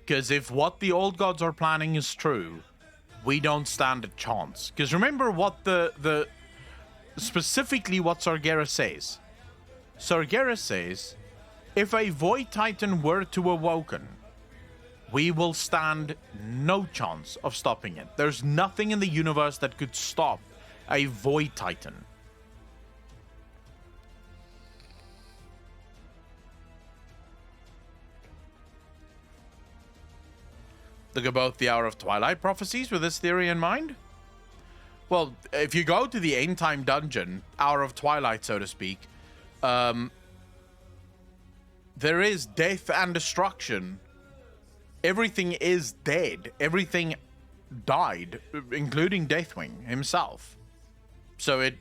Because if what the old gods are planning is true, we don't stand a chance. Because remember what the specifically what Sargeras says. Sargeras says, if a Void Titan were to awoken, we will stand no chance of stopping it. There's nothing in the universe that could stop a Void Titan. Look at both the Hour of Twilight prophecies with this theory in mind. Well, if you go to the End Time dungeon, Hour of Twilight, so to speak, there is death and destruction. Everything is dead. Everything died, including Deathwing himself. So it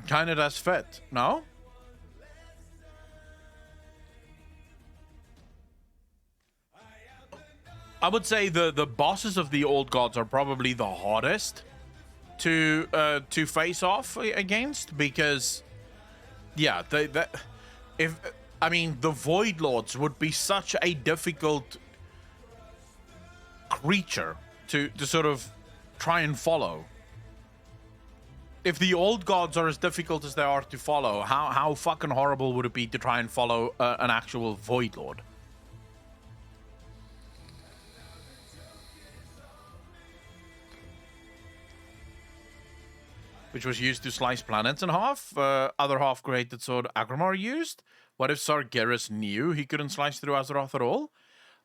kind of does fit, no? I would say the bosses of the old gods are probably the hardest to face off against, because yeah, the Void Lords would be such a difficult creature to sort of try and follow. If the old gods are as difficult as they are to follow, how fucking horrible would it be to try and follow an actual Void Lord? Which was used to slice planets in half. Other half-created sword Agramar used. What if Sargeras knew he couldn't slice through Azeroth at all?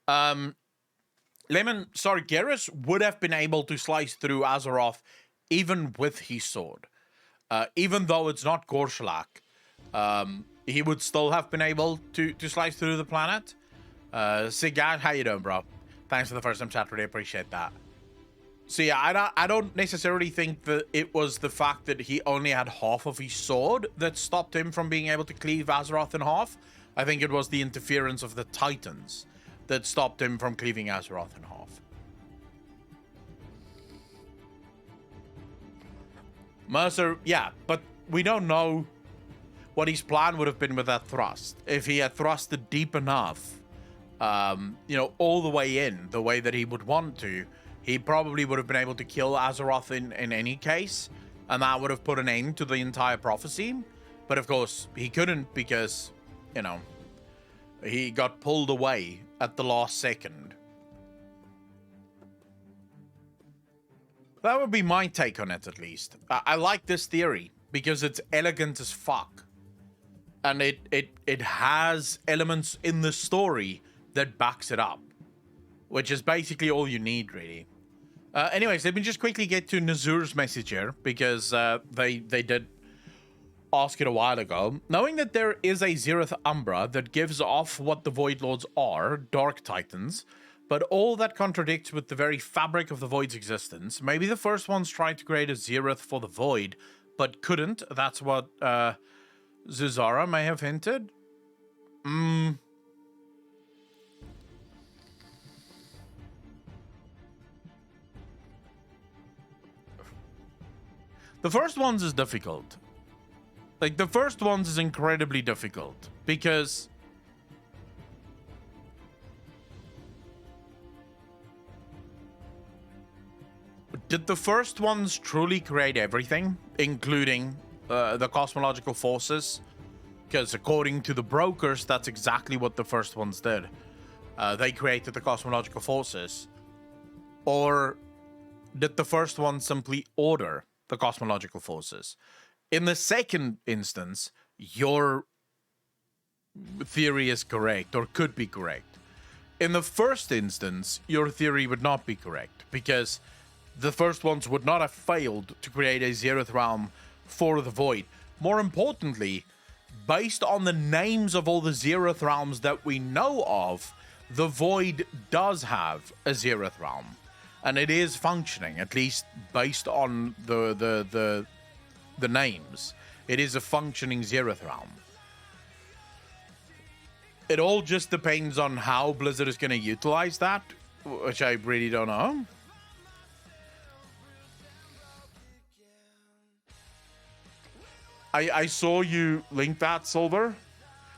Lemon, Sargeras would have been able to slice through Azeroth even with his sword. Even though it's not Gorshalak, he would still have been able to slice through the planet. Sigad, how you doing, bro? Thanks for the first time chat, really appreciate that. So yeah, I don't necessarily think that it was the fact that he only had half of his sword that stopped him from being able to cleave Azeroth in half. I think it was the interference of the Titans that stopped him from cleaving Azeroth in half. Mercer, yeah, but we don't know what his plan would have been with that thrust. If he had thrusted deep enough, you know, all the way in, the way that he would want to, he probably would have been able to kill Azeroth in any case, and that would have put an end to the entire prophecy. But of course, he couldn't because, you know, he got pulled away at the last second. That would be my take on it, at least. I like this theory because it's elegant as fuck. And it has elements in the story that backs it up, which is basically all you need, really. Anyways, let me just quickly get to Nazur's message here, because they did ask it a while ago. Knowing that there is a Zeroth Umbra that gives off what the Void Lords are, Dark Titans, but all that contradicts with the very fabric of the Void's existence. Maybe the first ones tried to create a Zeroth for the Void, but couldn't. That's what Zuzara may have hinted. The first ones is difficult. Like, the first ones is incredibly difficult because did the first ones truly create everything, including the cosmological forces? Because according to the brokers, that's exactly what the first ones did. They created the cosmological forces. Or did the first one simply order the cosmological forces? In the second instance, your theory is correct, or could be correct. In the first instance, your theory would not be correct, because the first ones would not have failed to create a Zeroth realm for the Void. More importantly, based on the names of all the Zeroth realms that we know of, the Void does have a Zeroth realm. And it is functioning, at least based on the names. It is a functioning Zeroth realm. It all just depends on how Blizzard is going to utilize that, which I really don't know. I saw you link that, Silver.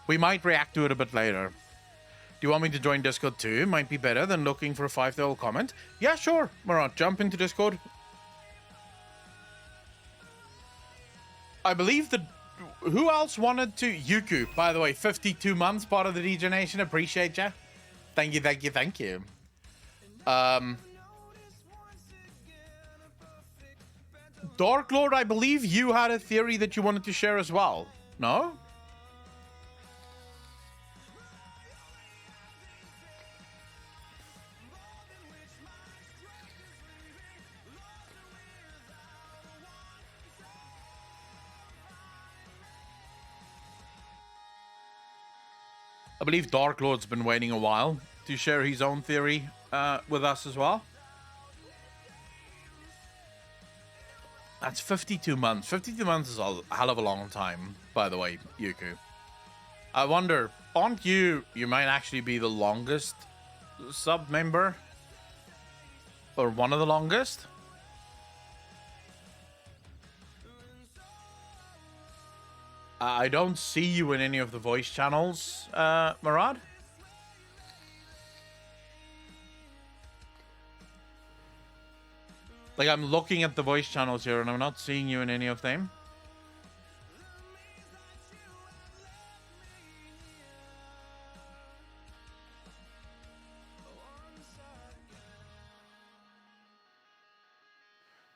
We might react to it a bit later. Do you want me to join Discord too? Might be better than looking for a $5 comment. Yeah, sure. Marat, jump into Discord. I believe that... Who else wanted to... Yuku, by the way, 52 months, part of the DJ Nation. Appreciate ya. Thank you, thank you, thank you. Dark Lord, I believe you had a theory that you wanted to share as well. No? I believe Dark Lord's been waiting a while to share his own theory with us as well. That's 52 months. 52 months is a hell of a long time, by the way, Yuku. I wonder, aren't you... You might actually be the longest sub member? Or one of the longest? I don't see you in any of the voice channels, Murad. Like, I'm looking at the voice channels here and I'm not seeing you in any of them.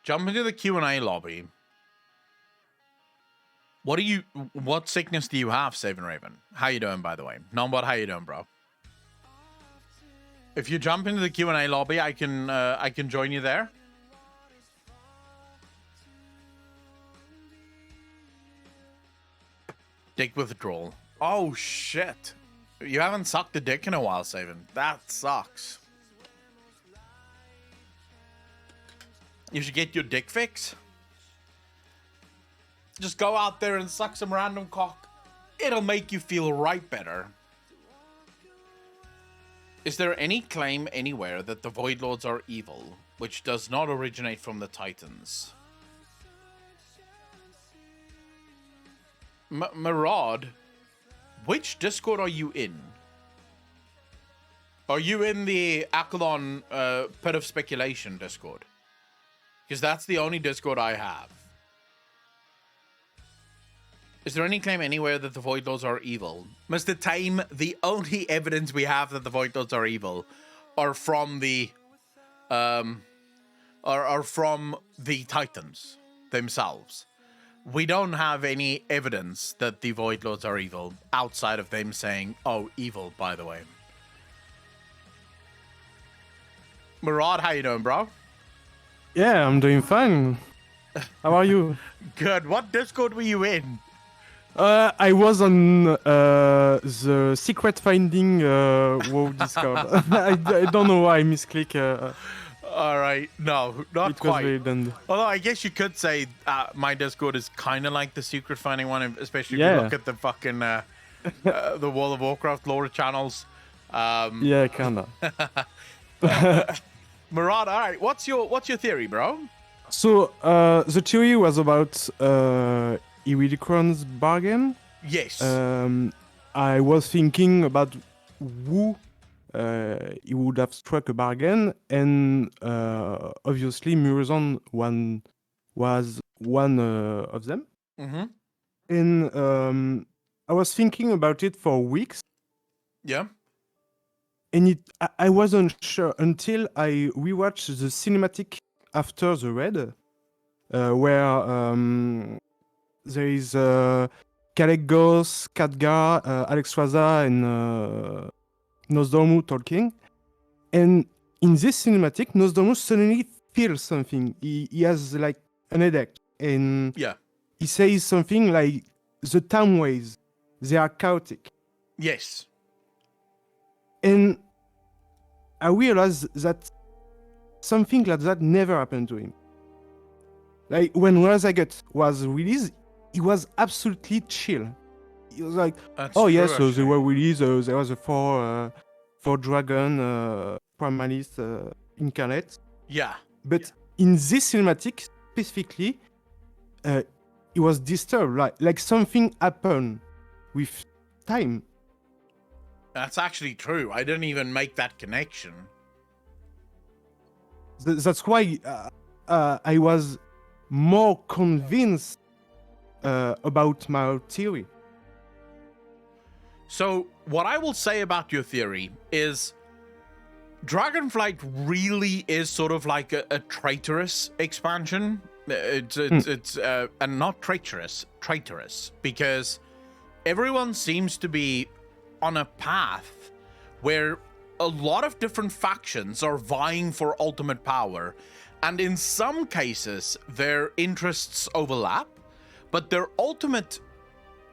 Jump into the Q&A lobby. What sickness do you have, Savin Raven? How you doing, by the way? Nombot, how you doing, bro? If you jump into the Q&A lobby, I can join you there. Dick withdrawal. Oh, shit. You haven't sucked a dick in a while, Savin. That sucks. You should get your dick fix. Just go out there and suck some random cock. It'll make you feel right better. Is there any claim anywhere that the Void Lords are evil, which does not originate from the Titans? Marad, which Discord are you in? Are you in the Akalon Pit of Speculation Discord? Because that's the only Discord I have. Is there any claim anywhere that the Void Lords are evil? Mr. Tame, the only evidence we have that the Void Lords are evil are from the are from the Titans themselves. We don't have any evidence that the Void Lords are evil outside of them saying, "Oh, evil, by the way." Murad, how you doing, bro? Yeah, I'm doing fine. How are you? Good. What Discord were you in? I was on the secret finding WoW Discord. I don't know why I misclick. All right. No, not it quite. was very dandy. Although I guess you could say my Discord is kind of like the secret finding one, especially if Yeah. you look at the fucking the World of Warcraft lore channels. Yeah, kinda. Murad, all right. What's your theory, bro? So the theory was about Iridicron's bargain. Yes. I was thinking about who he would have struck a bargain, and obviously Murozond was one of them. Mm-hmm. And I was thinking about it for weeks, Yeah. and I wasn't sure until I rewatched the cinematic after the raid, where there is Kalecgos, Khadgar, Alexstrasza, and Nosdormu talking. And in this cinematic, Nosdormu suddenly feels something. He has like an headache. And Yeah. he says something like, the time waves, they are chaotic. Yes. And I realized that something like that never happened to him. Like when Razagut was released, he was absolutely chill. He was like, That's oh true, yes, so they actually. were released. There was a four dragon primalist incarnate. Yeah. But in this cinematic specifically, he was disturbed. Like something happened with time. That's actually true. I didn't even make that connection. That's why I was more convinced about my theory. So, what I will say about your theory is Dragonflight really is sort of like a traitorous expansion. It's and not traitorous, because everyone seems to be on a path where a lot of different factions are vying for ultimate power, and in some cases their interests overlap, but their ultimate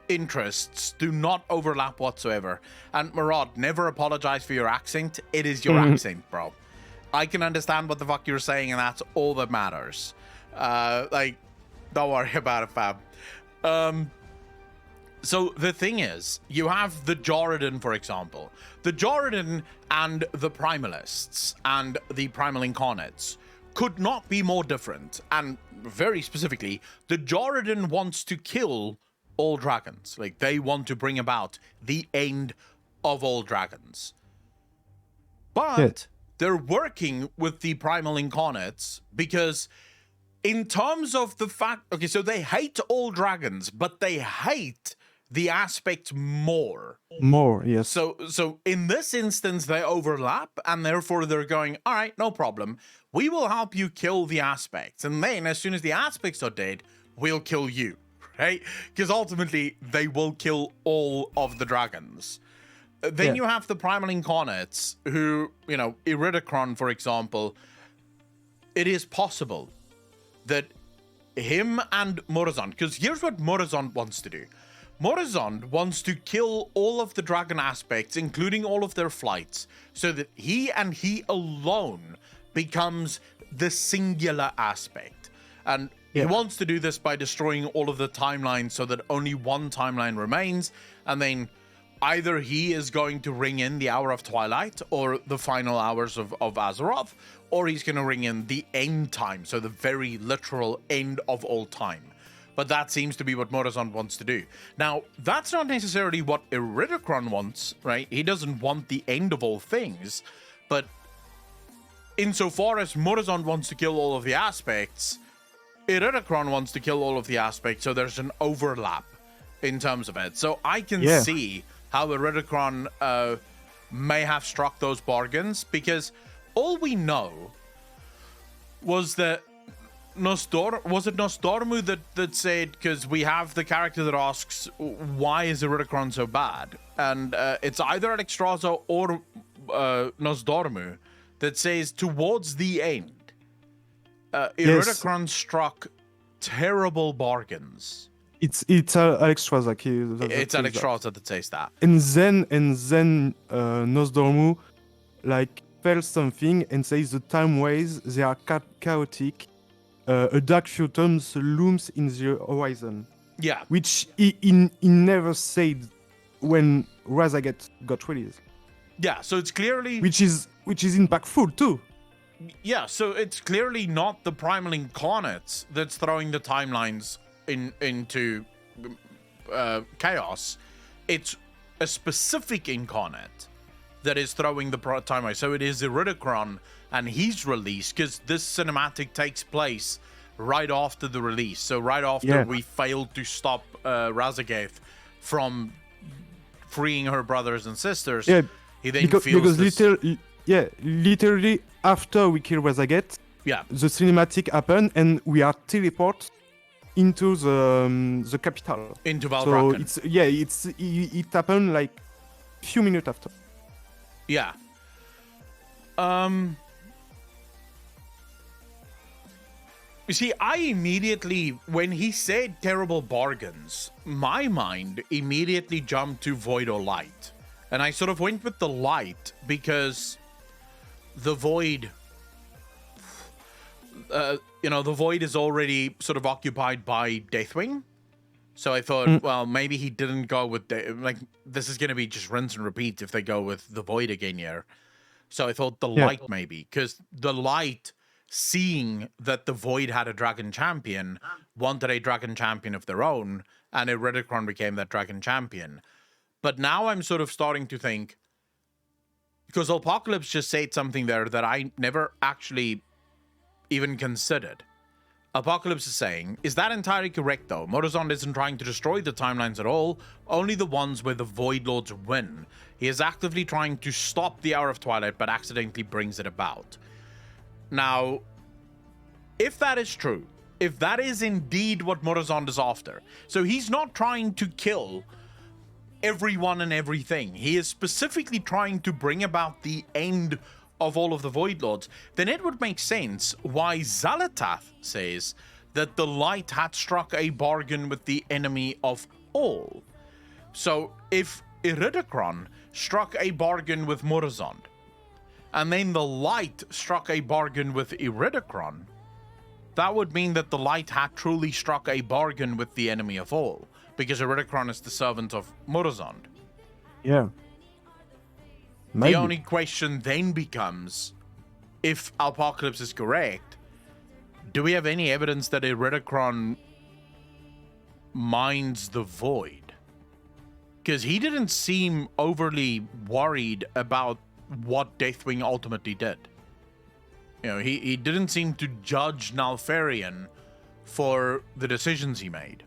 interests do not overlap whatsoever. And Murad, never apologize for your accent. It is your accent, bro. I can understand what the fuck you're saying, and that's all that matters. Like, don't worry about it, fam. So the thing is, you have the Jordan, for example. The Jordan and the Primalists and the Primal Incarnates could not be more different. And very specifically, the Jordan wants to kill all dragons. Like, they want to bring about the end of all dragons. But they're working with the Primal Incarnates because in terms of the fact... Okay, so they hate all dragons, but they hate the aspect more. More, yes. So in this instance, they overlap, and therefore they're going, all right, no problem. We will help you kill the aspects. And then as soon as the aspects are dead, we'll kill you, right? Because ultimately, they will kill all of the dragons. Then you have the Primal Incarnates who, you know, Iridicron, for example. It is possible that him and Murozond, because here's what Murozond wants to do. Murozond wants to kill all of the dragon aspects, including all of their flights, so that he and he alone becomes the singular aspect. And he wants to do this by destroying all of the timelines so that only one timeline remains. And then either he is going to ring in the Hour of Twilight or the final hours of Azeroth, or he's going to ring in the end time, so the very literal end of all time. But that seems to be what Morozond wants to do. Now, that's not necessarily what Iridikron wants, right? He doesn't want the end of all things, but insofar as Morozond wants to kill all of the aspects, Iridikron wants to kill all of the aspects, so there's an overlap in terms of it. So I can see how Iridikron may have struck those bargains, because all we know was that was it Nostormu that said, because we have the character that asks, why is Iridikron so bad? And it's either Alexstrasza or Nostormu that says, towards the end, Iridikron struck terrible bargains. It's Alexstrasza. It's Alexstrasza that says that. And then Nosdormu like tells something and says the time ways they are chaotic. A dark phantoms looms in the horizon. Yeah. Which he never said when Razaget got released. Yeah, so it's clearly which is impactful too. Yeah, so it's clearly not the Primal Incarnates that's throwing the timelines into chaos. It's a specific incarnate that is throwing the timeline. So it is Iridikron and he's released, because this cinematic takes place right after the release. So right after we failed to stop Razageth from freeing her brothers and sisters, he then feels this... literally after we kill Razaget, the cinematic happened and we are teleported into the capital, into Valbracken. So it happened like few minutes after. Yeah. You see, I immediately, when he said terrible bargains, my mind immediately jumped to Void or Light. And I sort of went with the Light because the Void, the Void is already sort of occupied by Deathwing. So I thought, well, maybe he didn't go with, this is going to be just rinse and repeat if they go with the Void again here. So I thought the Light maybe, because the Light, seeing that the Void had a Dragon Champion, wanted a Dragon Champion of their own, and Iridikron became that Dragon Champion. But now I'm sort of starting to think, because Apocalypse just said something there that I never actually even considered. Apocalypse is saying, is that entirely correct though? Morozond isn't trying to destroy the timelines at all, only the ones where the Void Lords win. He is actively trying to stop the Hour of Twilight, but accidentally brings it about. Now, if that is true, if that is indeed what Morozond is after, so he's not trying to kill everyone and everything, he is specifically trying to bring about the end of all of the Void Lords, then it would make sense why Xalatath says that the Light had struck a bargain with the enemy of all. So if Iridikron struck a bargain with Morozond, and then the Light struck a bargain with Iridikron, that would mean that the Light had truly struck a bargain with the enemy of all, because Iridikron is the servant of Morozond. Yeah. Maybe. The only question then becomes, if Apocalypse is correct, do we have any evidence that Iridikron minds the Void? Because he didn't seem overly worried about what Deathwing ultimately did. You know, he didn't seem to judge Nalfarian for the decisions he made.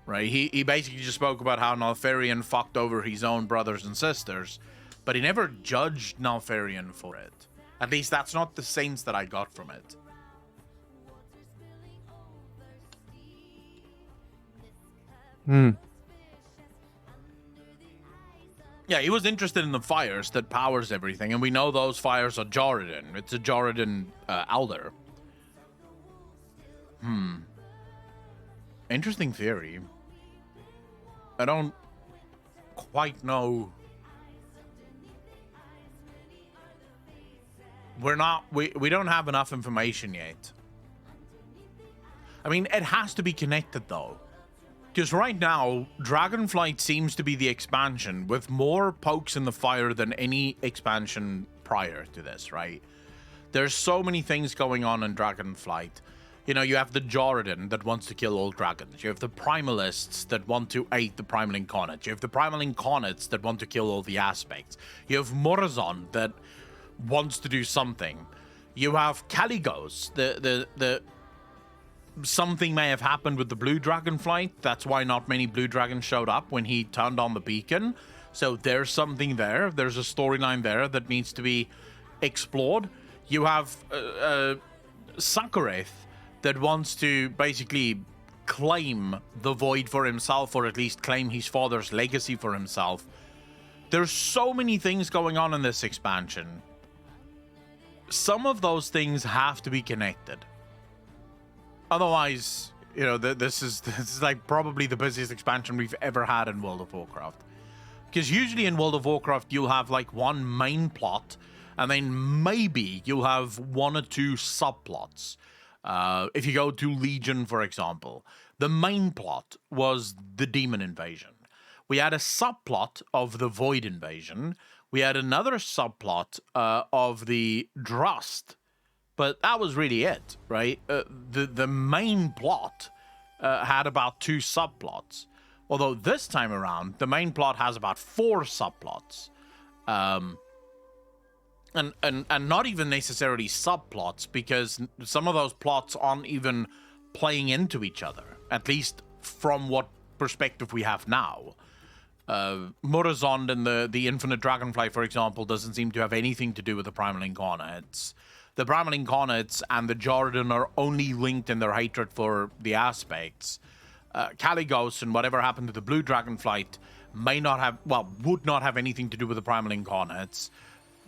Right? He basically just spoke about how Nalfarian fucked over his own brothers and sisters, but he never judged Nalfarian for it. At least that's not the sense that I got from it. Yeah, he was interested in the fires that powers everything, and we know those fires are Jordan. It's a Jordan Elder. Interesting theory. I don't quite know we don't have enough information yet. I mean, it has to be connected though. Because right now, Dragonflight seems to be the expansion with more pokes in the fire than any expansion prior to this, right? There's so many things going on in Dragonflight. You know, you have the Jordan that wants to kill all dragons. You have the Primalists that want to aid the Primal Incarnates. You have the Primal Incarnates that want to kill all the aspects. You have Morazon that wants to do something. You have Caligos, the something may have happened with the blue dragonflight. That's why not many blue dragons showed up when he turned on the beacon. So there's something there. There's a storyline there that needs to be explored. You have Sakurith that wants to basically claim the void for himself, or at least claim his father's legacy for himself. There's so many things going on in this expansion. Some of those things have to be connected. Otherwise, you know, this is like probably the busiest expansion we've ever had in World of Warcraft. Because usually in World of Warcraft, you'll have like one main plot, and then maybe you'll have one or two subplots. If you go to Legion, for example, the main plot was the demon invasion. We had a subplot of the Void invasion. We had another subplot of the Drust. But that was really it, right? The main plot had about 2 subplots. Although this time around, the main plot has about 4 subplots. And not even necessarily subplots, because some of those plots aren't even playing into each other, at least from what perspective we have now. Murazond and the Infinite Dragonfly, for example, doesn't seem to have anything to do with the Primal Incarnates. The Primal Incarnates and the Jordan are only linked in their hatred for the aspects. Caligos and whatever happened to the Blue Dragonflight would not have anything to do with the Primal Incarnates.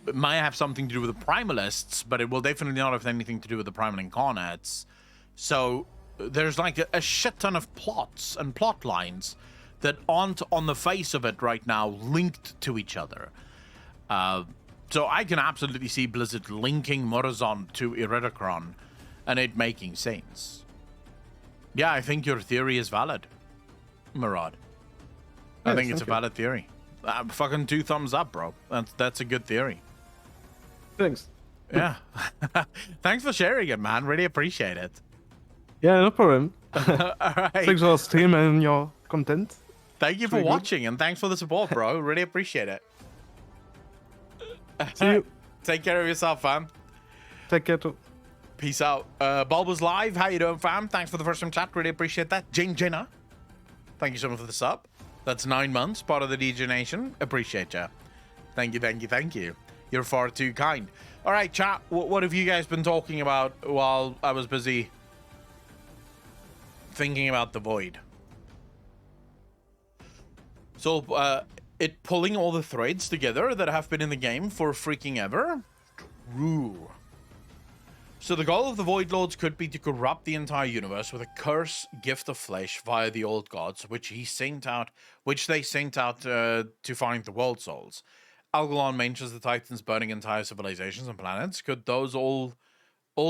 It might have something to do with the Primalists, but it will definitely not have anything to do with the Primal Incarnates. So there's like a shit ton of plots and plot lines that aren't on the face of it right now linked to each other. So I can absolutely see Blizzard linking Murazon to Iridacron and it making sense. Yeah, I think your theory is valid, Murad. I think it's a valid theory. Fucking 2 thumbs up, bro. That's a good theory. Thanks. Yeah. Thanks for sharing it, man. Really appreciate it. Yeah, no problem. All right. Thanks for stream and your content. Thank you for watching and thanks for the support, bro. Really appreciate it. See you. Take care of yourself, fam. Take care too. Peace out. Bulbous Live, how you doing, fam? Thanks for the first time chat. Really appreciate that. Jane Jenna, thank you so much for the sub. That's 9 months, part of the DJ Nation. Appreciate ya. Thank you, thank you, thank you. You're far too kind. All right, chat. What have you guys been talking about while I was busy thinking about the Void? So, it pulling all the threads together that have been in the game for freaking ever? True. So the goal of the Void Lords could be to corrupt the entire universe with a curse gift of flesh via the old gods, which they sent out to find the world souls. Algalon mentions the Titans burning entire civilizations and planets. Could those all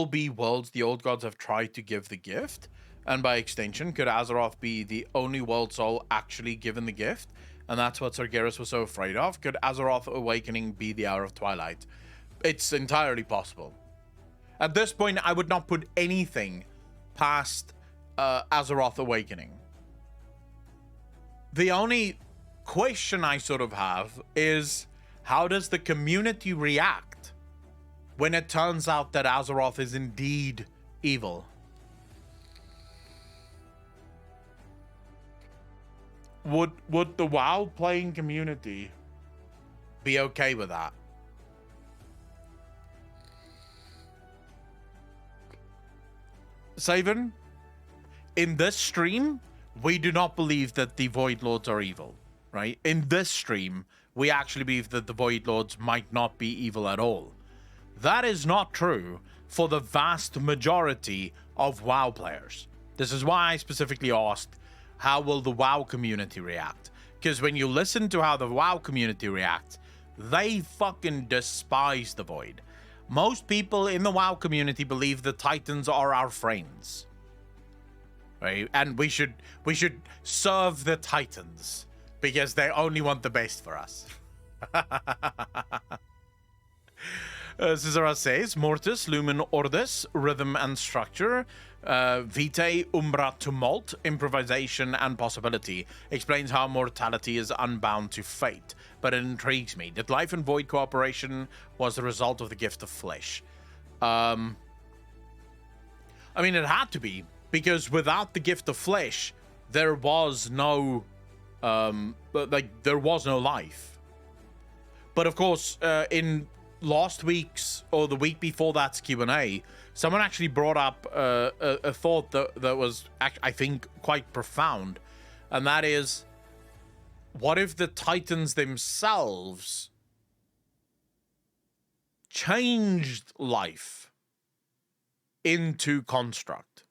be worlds the old gods have tried to give the gift? And by extension, could Azeroth be the only world soul actually given the gift? And that's what Sargeras was so afraid of. Could Azeroth Awakening be the Hour of Twilight? It's entirely possible. At this point, I would not put anything past Azeroth Awakening. The only question I sort of have is, how does the community react when it turns out that Azeroth is indeed evil? Would the WoW playing community be okay with that? Saven, in this stream, we do not believe that the Void Lords are evil, right? In this stream, we actually believe that the Void Lords might not be evil at all. That is not true for the vast majority of WoW players. This is why I specifically asked, how will the WoW community react? Because when you listen to how the WoW community reacts, they fucking despise the Void. Most people in the WoW community believe the Titans are our friends. Right? And we should serve the Titans because they only want the best for us. Cesara says, Mortis, Lumen Ordis, Rhythm and Structure, Vitae, Umbra, Tumult, Improvisation and Possibility. Explains how mortality is unbound to fate, but it intrigues me. That Life and Void cooperation was the result of the gift of flesh. I mean, it had to be, because without the gift of flesh, there was no, there was no life. But of course, in last week's or the week before that's Q&A, someone actually brought up a thought that was, I think, quite profound, and that is, what if the Titans themselves changed life into construct?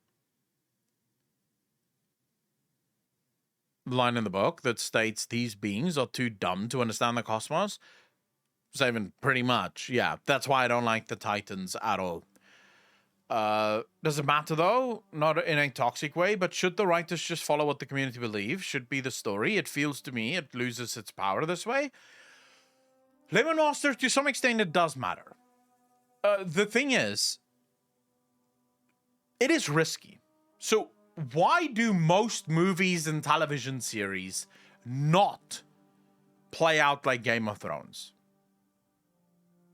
The line in the book that states these beings are too dumb to understand the cosmos. Saving pretty much, yeah. That's why I don't like the Titans at all. Does it matter though? Not in a toxic way, but should the writers just follow what the community believes should be the story? It feels to me it loses its power this way. Lemon Master, to some extent, it does matter. The thing is, it is risky. So why do most movies and television series not play out like Game of Thrones?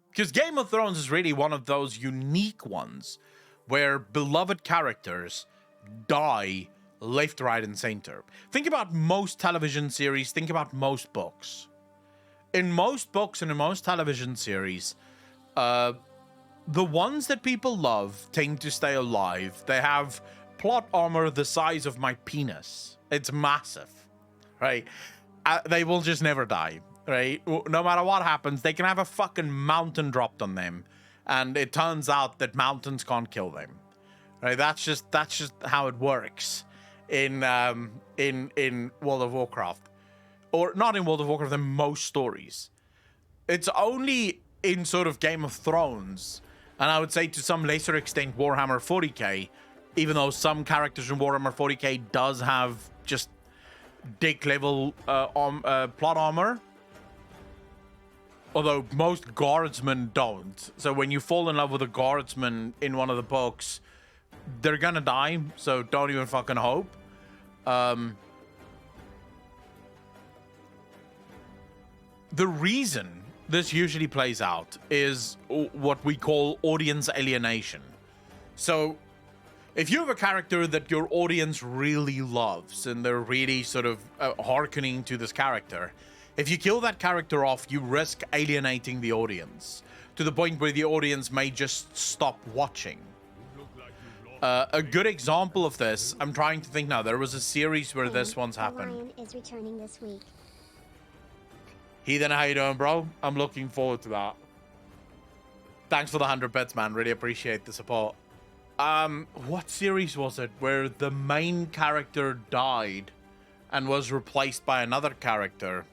Because Game of Thrones is really one of those unique ones where beloved characters die left, right, and center. Think about most television series. Think about most books. In most books and in most television series, the ones that people love tend to stay alive. They have plot armor the size of my penis. It's massive, right? They will just never die. Right? No matter what happens, they can have a fucking mountain dropped on them, and it turns out that mountains can't kill them. Right? That's just how it works in World of Warcraft, or not in World of Warcraft. In most stories, it's only in sort of Game of Thrones, and I would say to some lesser extent Warhammer 40k, even though some characters in Warhammer 40k does have just dick level plot armor. Although most guardsmen don't. So when you fall in love with a guardsman in one of the books, they're gonna die. So don't even fucking hope. The reason this usually plays out is what we call audience alienation. So if you have a character that your audience really loves and they're really sort of hearkening to this character, if you kill that character off, you risk alienating the audience to the point where the audience may just stop watching. A good example of this, I'm trying to think now. There was a series where this once happened. Lion is returning this week. Heathen, how you doing, bro? I'm looking forward to that. Thanks for the 100 bits, man. Really appreciate the support. What series was it where the main character died and was replaced by another character?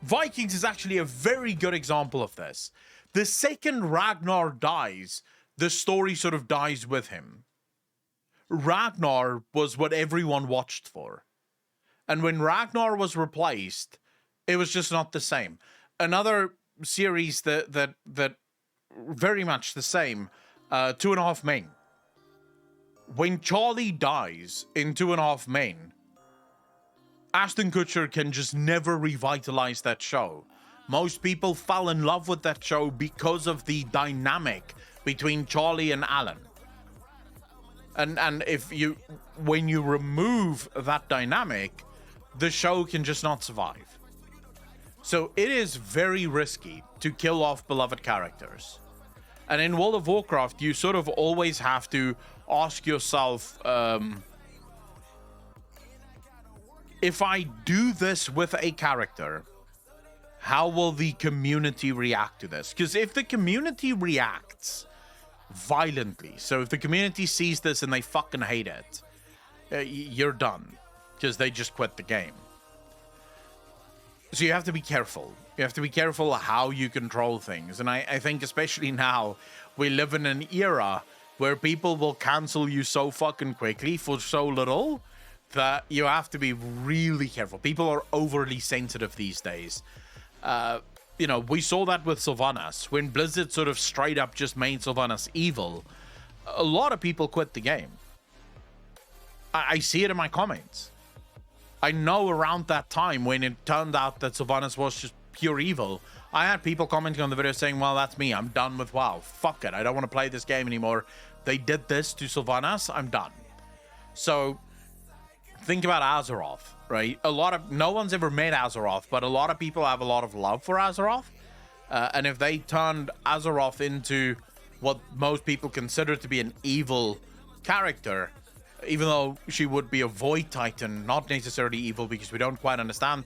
Vikings is actually a very good example of this. The second Ragnar dies, the story sort of dies with him. Ragnar was what everyone watched for. And when Ragnar was replaced, it was just not the same. Another series that very much the same, 2.5 Men. When Charlie dies in 2.5 Men, Ashton Kutcher can just never revitalize that show. Most people fell in love with that show because of the dynamic between Charlie and Alan. And when you remove that dynamic, the show can just not survive. So it is very risky to kill off beloved characters. And in World of Warcraft, you sort of always have to ask yourself, if I do this with a character, how will the community react to this? Because if the community reacts violently, so if the community sees this and they fucking hate it, you're done. Because they just quit the game. So you have to be careful. You have to be careful how you control things. And I think especially now, we live in an era where people will cancel you so fucking quickly for so little that you have to be really careful. People are overly sensitive these days. You know, we saw that with Sylvanas. When Blizzard sort of straight up just made Sylvanas evil, a lot of people quit the game. I see it in my comments. I know around that time when it turned out that Sylvanas was just pure evil, I had people commenting on the video saying, well, that's me. I'm done with WoW. Fuck it. I don't want to play this game anymore. They did this to Sylvanas. I'm done. So think about Azeroth, right? No one's ever met Azeroth, but a lot of people have a lot of love for Azeroth. And if they turned Azeroth into what most people consider to be an evil character, even though she would be a Void Titan, not necessarily evil because we don't quite understand,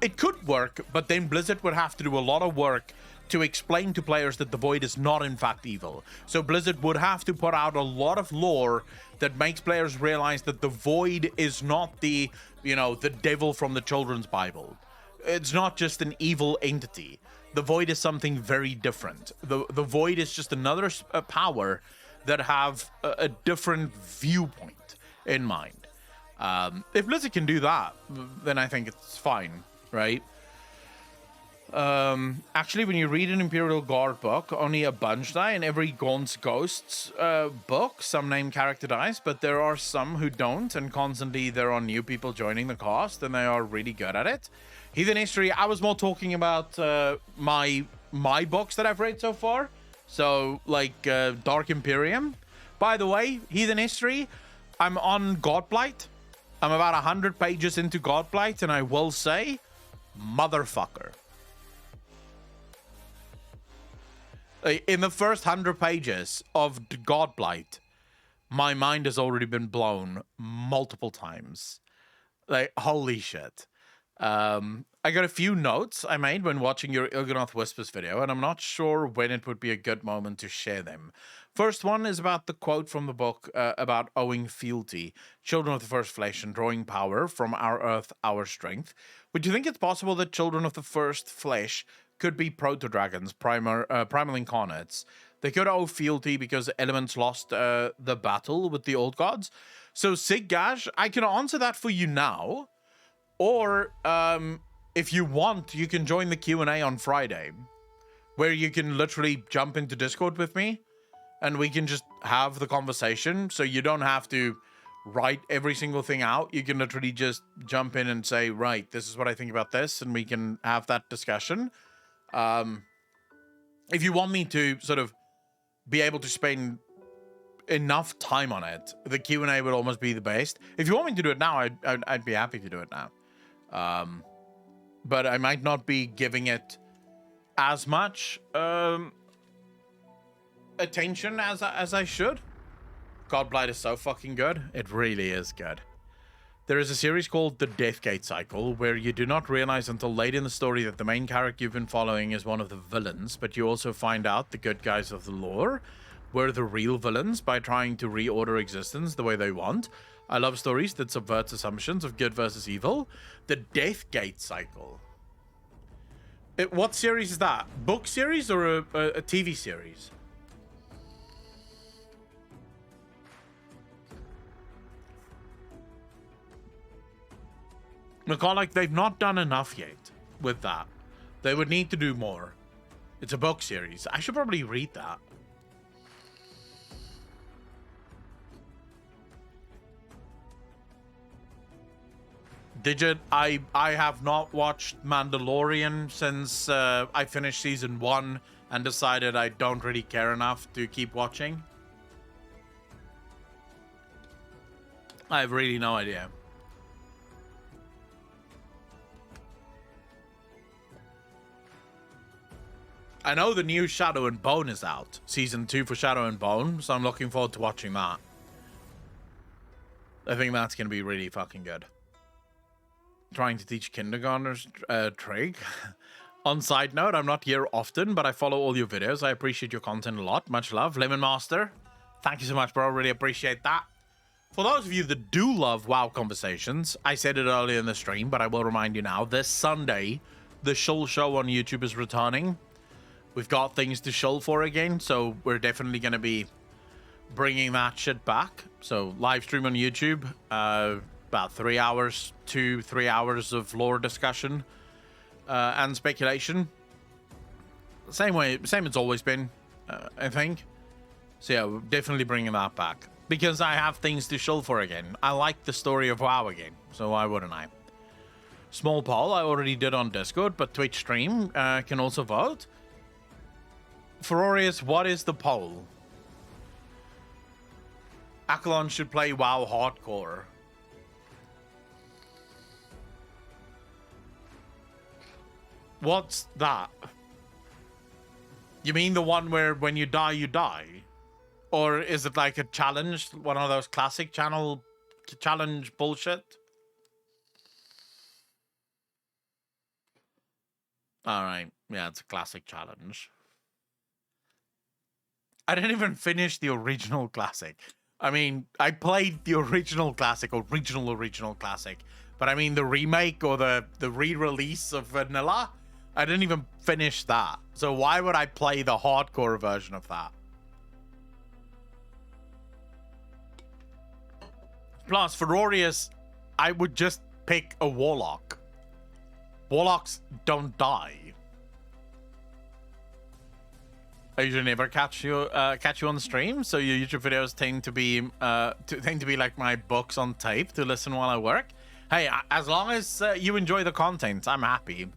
it could work, but then Blizzard would have to do a lot of work to explain to players that the Void is not in fact evil. So Blizzard would have to put out a lot of lore that makes players realize that the Void is not the, you know, the devil from the children's Bible. It's not just an evil entity. The Void is something very different. The Void is just another power that have a different viewpoint in mind. If Blizzard can do that, then I think it's fine, right? Actually, when you read an Imperial Guard book, only a bunch die. In every Gaunt's Ghosts book, some named character dies, but there are some who don't, and constantly there are new people joining the cast, and they are really good at it. Heathen History, I was more talking about my books that I've read so far. So, like, Dark Imperium. By the way, Heathen History, I'm on Godblight. I'm about 100 pages into Godblight, and I will say, motherfucker. In the first 100 pages of Godblight, my mind has already been blown multiple times. Like, holy shit. I got a few notes I made when watching your Il'gynoth Whispers video, and I'm not sure when it would be a good moment to share them. First one is about the quote from the book about owing fealty, children of the first flesh, and drawing power from our earth, our strength. Would you think it's possible that children of the first flesh could be proto-dragons, primal incarnates? They could owe fealty because elements lost the battle with the old gods. So, Siggash, I can answer that for you now. Or, if you want, you can join the Q&A on Friday, where you can literally jump into Discord with me, and we can just have the conversation, so you don't have to write every single thing out. You can literally just jump in and say, right, this is what I think about this, and we can have that discussion. If you want me to sort of be able to spend enough time on it, the Q&A would almost be the best. If you want me to do it now, I'd be happy to do it now. But I might not be giving it as much attention as I should. Godblight is so fucking good. It really is good. There is a series called The Deathgate Cycle, where you do not realize until late in the story that the main character you've been following is one of the villains, but you also find out the good guys of the lore were the real villains by trying to reorder existence the way they want. I love stories that subvert assumptions of good versus evil. The Deathgate Cycle. What series is that? Book series or a TV series? Look, like they've not done enough yet with that. They would need to do more. It's a book series. I should probably read that. Digit, I have not watched Mandalorian since I finished season 1 and decided I don't really care enough to keep watching. I have really no idea. I know the new Shadow and Bone is out. Season 2 for Shadow and Bone, so I'm looking forward to watching that. I think that's going to be really fucking good. Trying to teach kindergartners trig. On side note, I'm not here often, but I follow all your videos. I appreciate your content a lot. Much love. Lemon Master, thank you so much, bro. Really appreciate that. For those of you that do love WoW conversations, I said it earlier in the stream, but I will remind you now, this Sunday, the Shull Show on YouTube is returning. We've got things to shull for again, so we're definitely going to be bringing that shit back. So, live stream on YouTube, about 3 hours, 2-3 hours of lore discussion and speculation. Same it's always been, I think. So yeah, we're definitely bringing that back. Because I have things to shull for again. I like the story of WoW again, so why wouldn't I? Small poll I already did on Discord, but Twitch stream can also vote. Ferorius, what is the poll? Akalon should play WoW Hardcore. What's that? You mean the one where when you die, you die? Or is it like a challenge? One of those classic challenge bullshit? Alright. Yeah, it's a classic challenge. I didn't even finish the original classic. I mean, I played the original classic, original classic. But I mean the remake or the re-release of Vanilla, I didn't even finish that. So why would I play the hardcore version of that? Plus, Ferorius, I would just pick a Warlock. Warlocks don't die. I usually never catch you on the stream, so your YouTube videos tend to be like my books on tape to listen while I work. Hey, as long as you enjoy the content, I'm happy.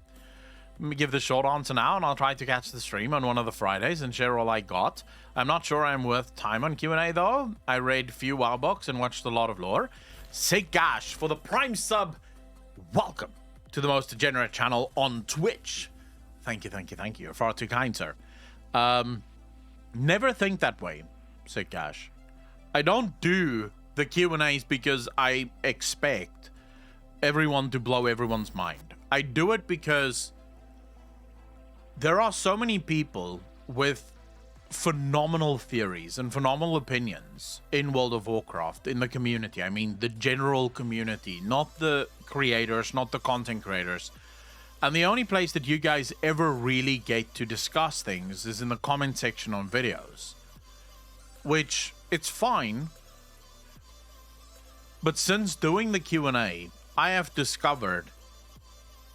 Let me give the short answer now, and I'll try to catch the stream on one of the Fridays and share all I got. I'm not sure I'm worth time on Q&A, though. I read few WoW books and watched a lot of lore. Sig Gash for the Prime sub. Welcome to the most degenerate channel on Twitch. Thank you. You're far too kind, sir. Never think that way, Sig Gash. I don't do the Q&As because I expect everyone to blow everyone's mind. I do it because there are so many people with phenomenal theories and phenomenal opinions in World of Warcraft, in the community. I mean, the general community, not the creators, not the content creators. And the only place that you guys ever really get to discuss things is in the comment section on videos. Which, it's fine. But since doing the Q&A, I have discovered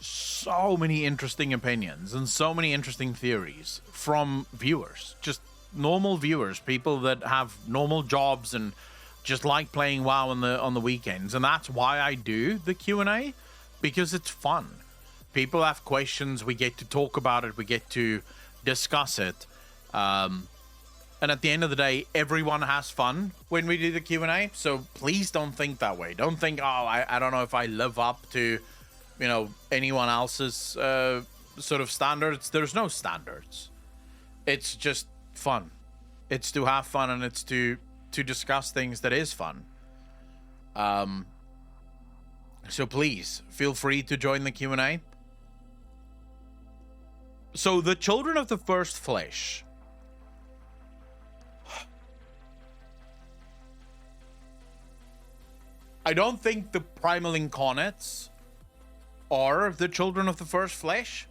so many interesting opinions and so many interesting theories from viewers, just normal viewers, people that have normal jobs and just like playing WoW on the weekends. And that's why I do the Q&A, because it's fun. People have questions, we get to talk about it, we get to discuss it, and at the end of the day, everyone has fun when we do the Q&A. So please don't think that way. Don't think, oh, I don't know if I live up to, you know, anyone else's sort of standards. There's no standards. It's just fun. It's to have fun, and it's to discuss things that is fun. So please feel free to join the Q&A. So the children of the first flesh. I don't think the primal incarnates are the children of the first flesh.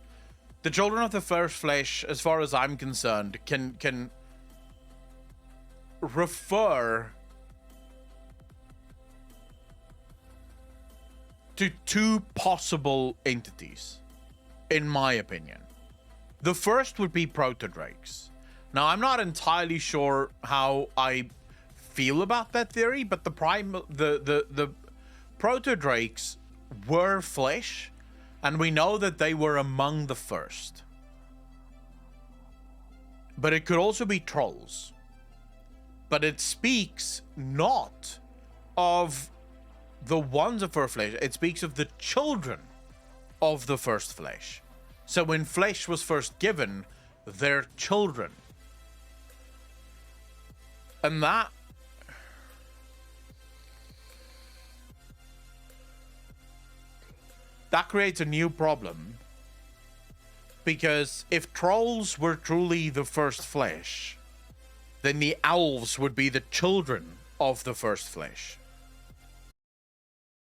The children of the first flesh, as far as I'm concerned, can refer to two possible entities, in my opinion. The first would be proto-drakes. Now, I'm not entirely sure how I feel about that theory, but the proto-drakes were flesh, and we know that they were among the first. But it could also be trolls. But it speaks not of the ones of first flesh, it speaks of the children of the first flesh. So when flesh was first given, their children. And that creates a new problem. Because if trolls were truly the first flesh, then the elves would be the children of the first flesh.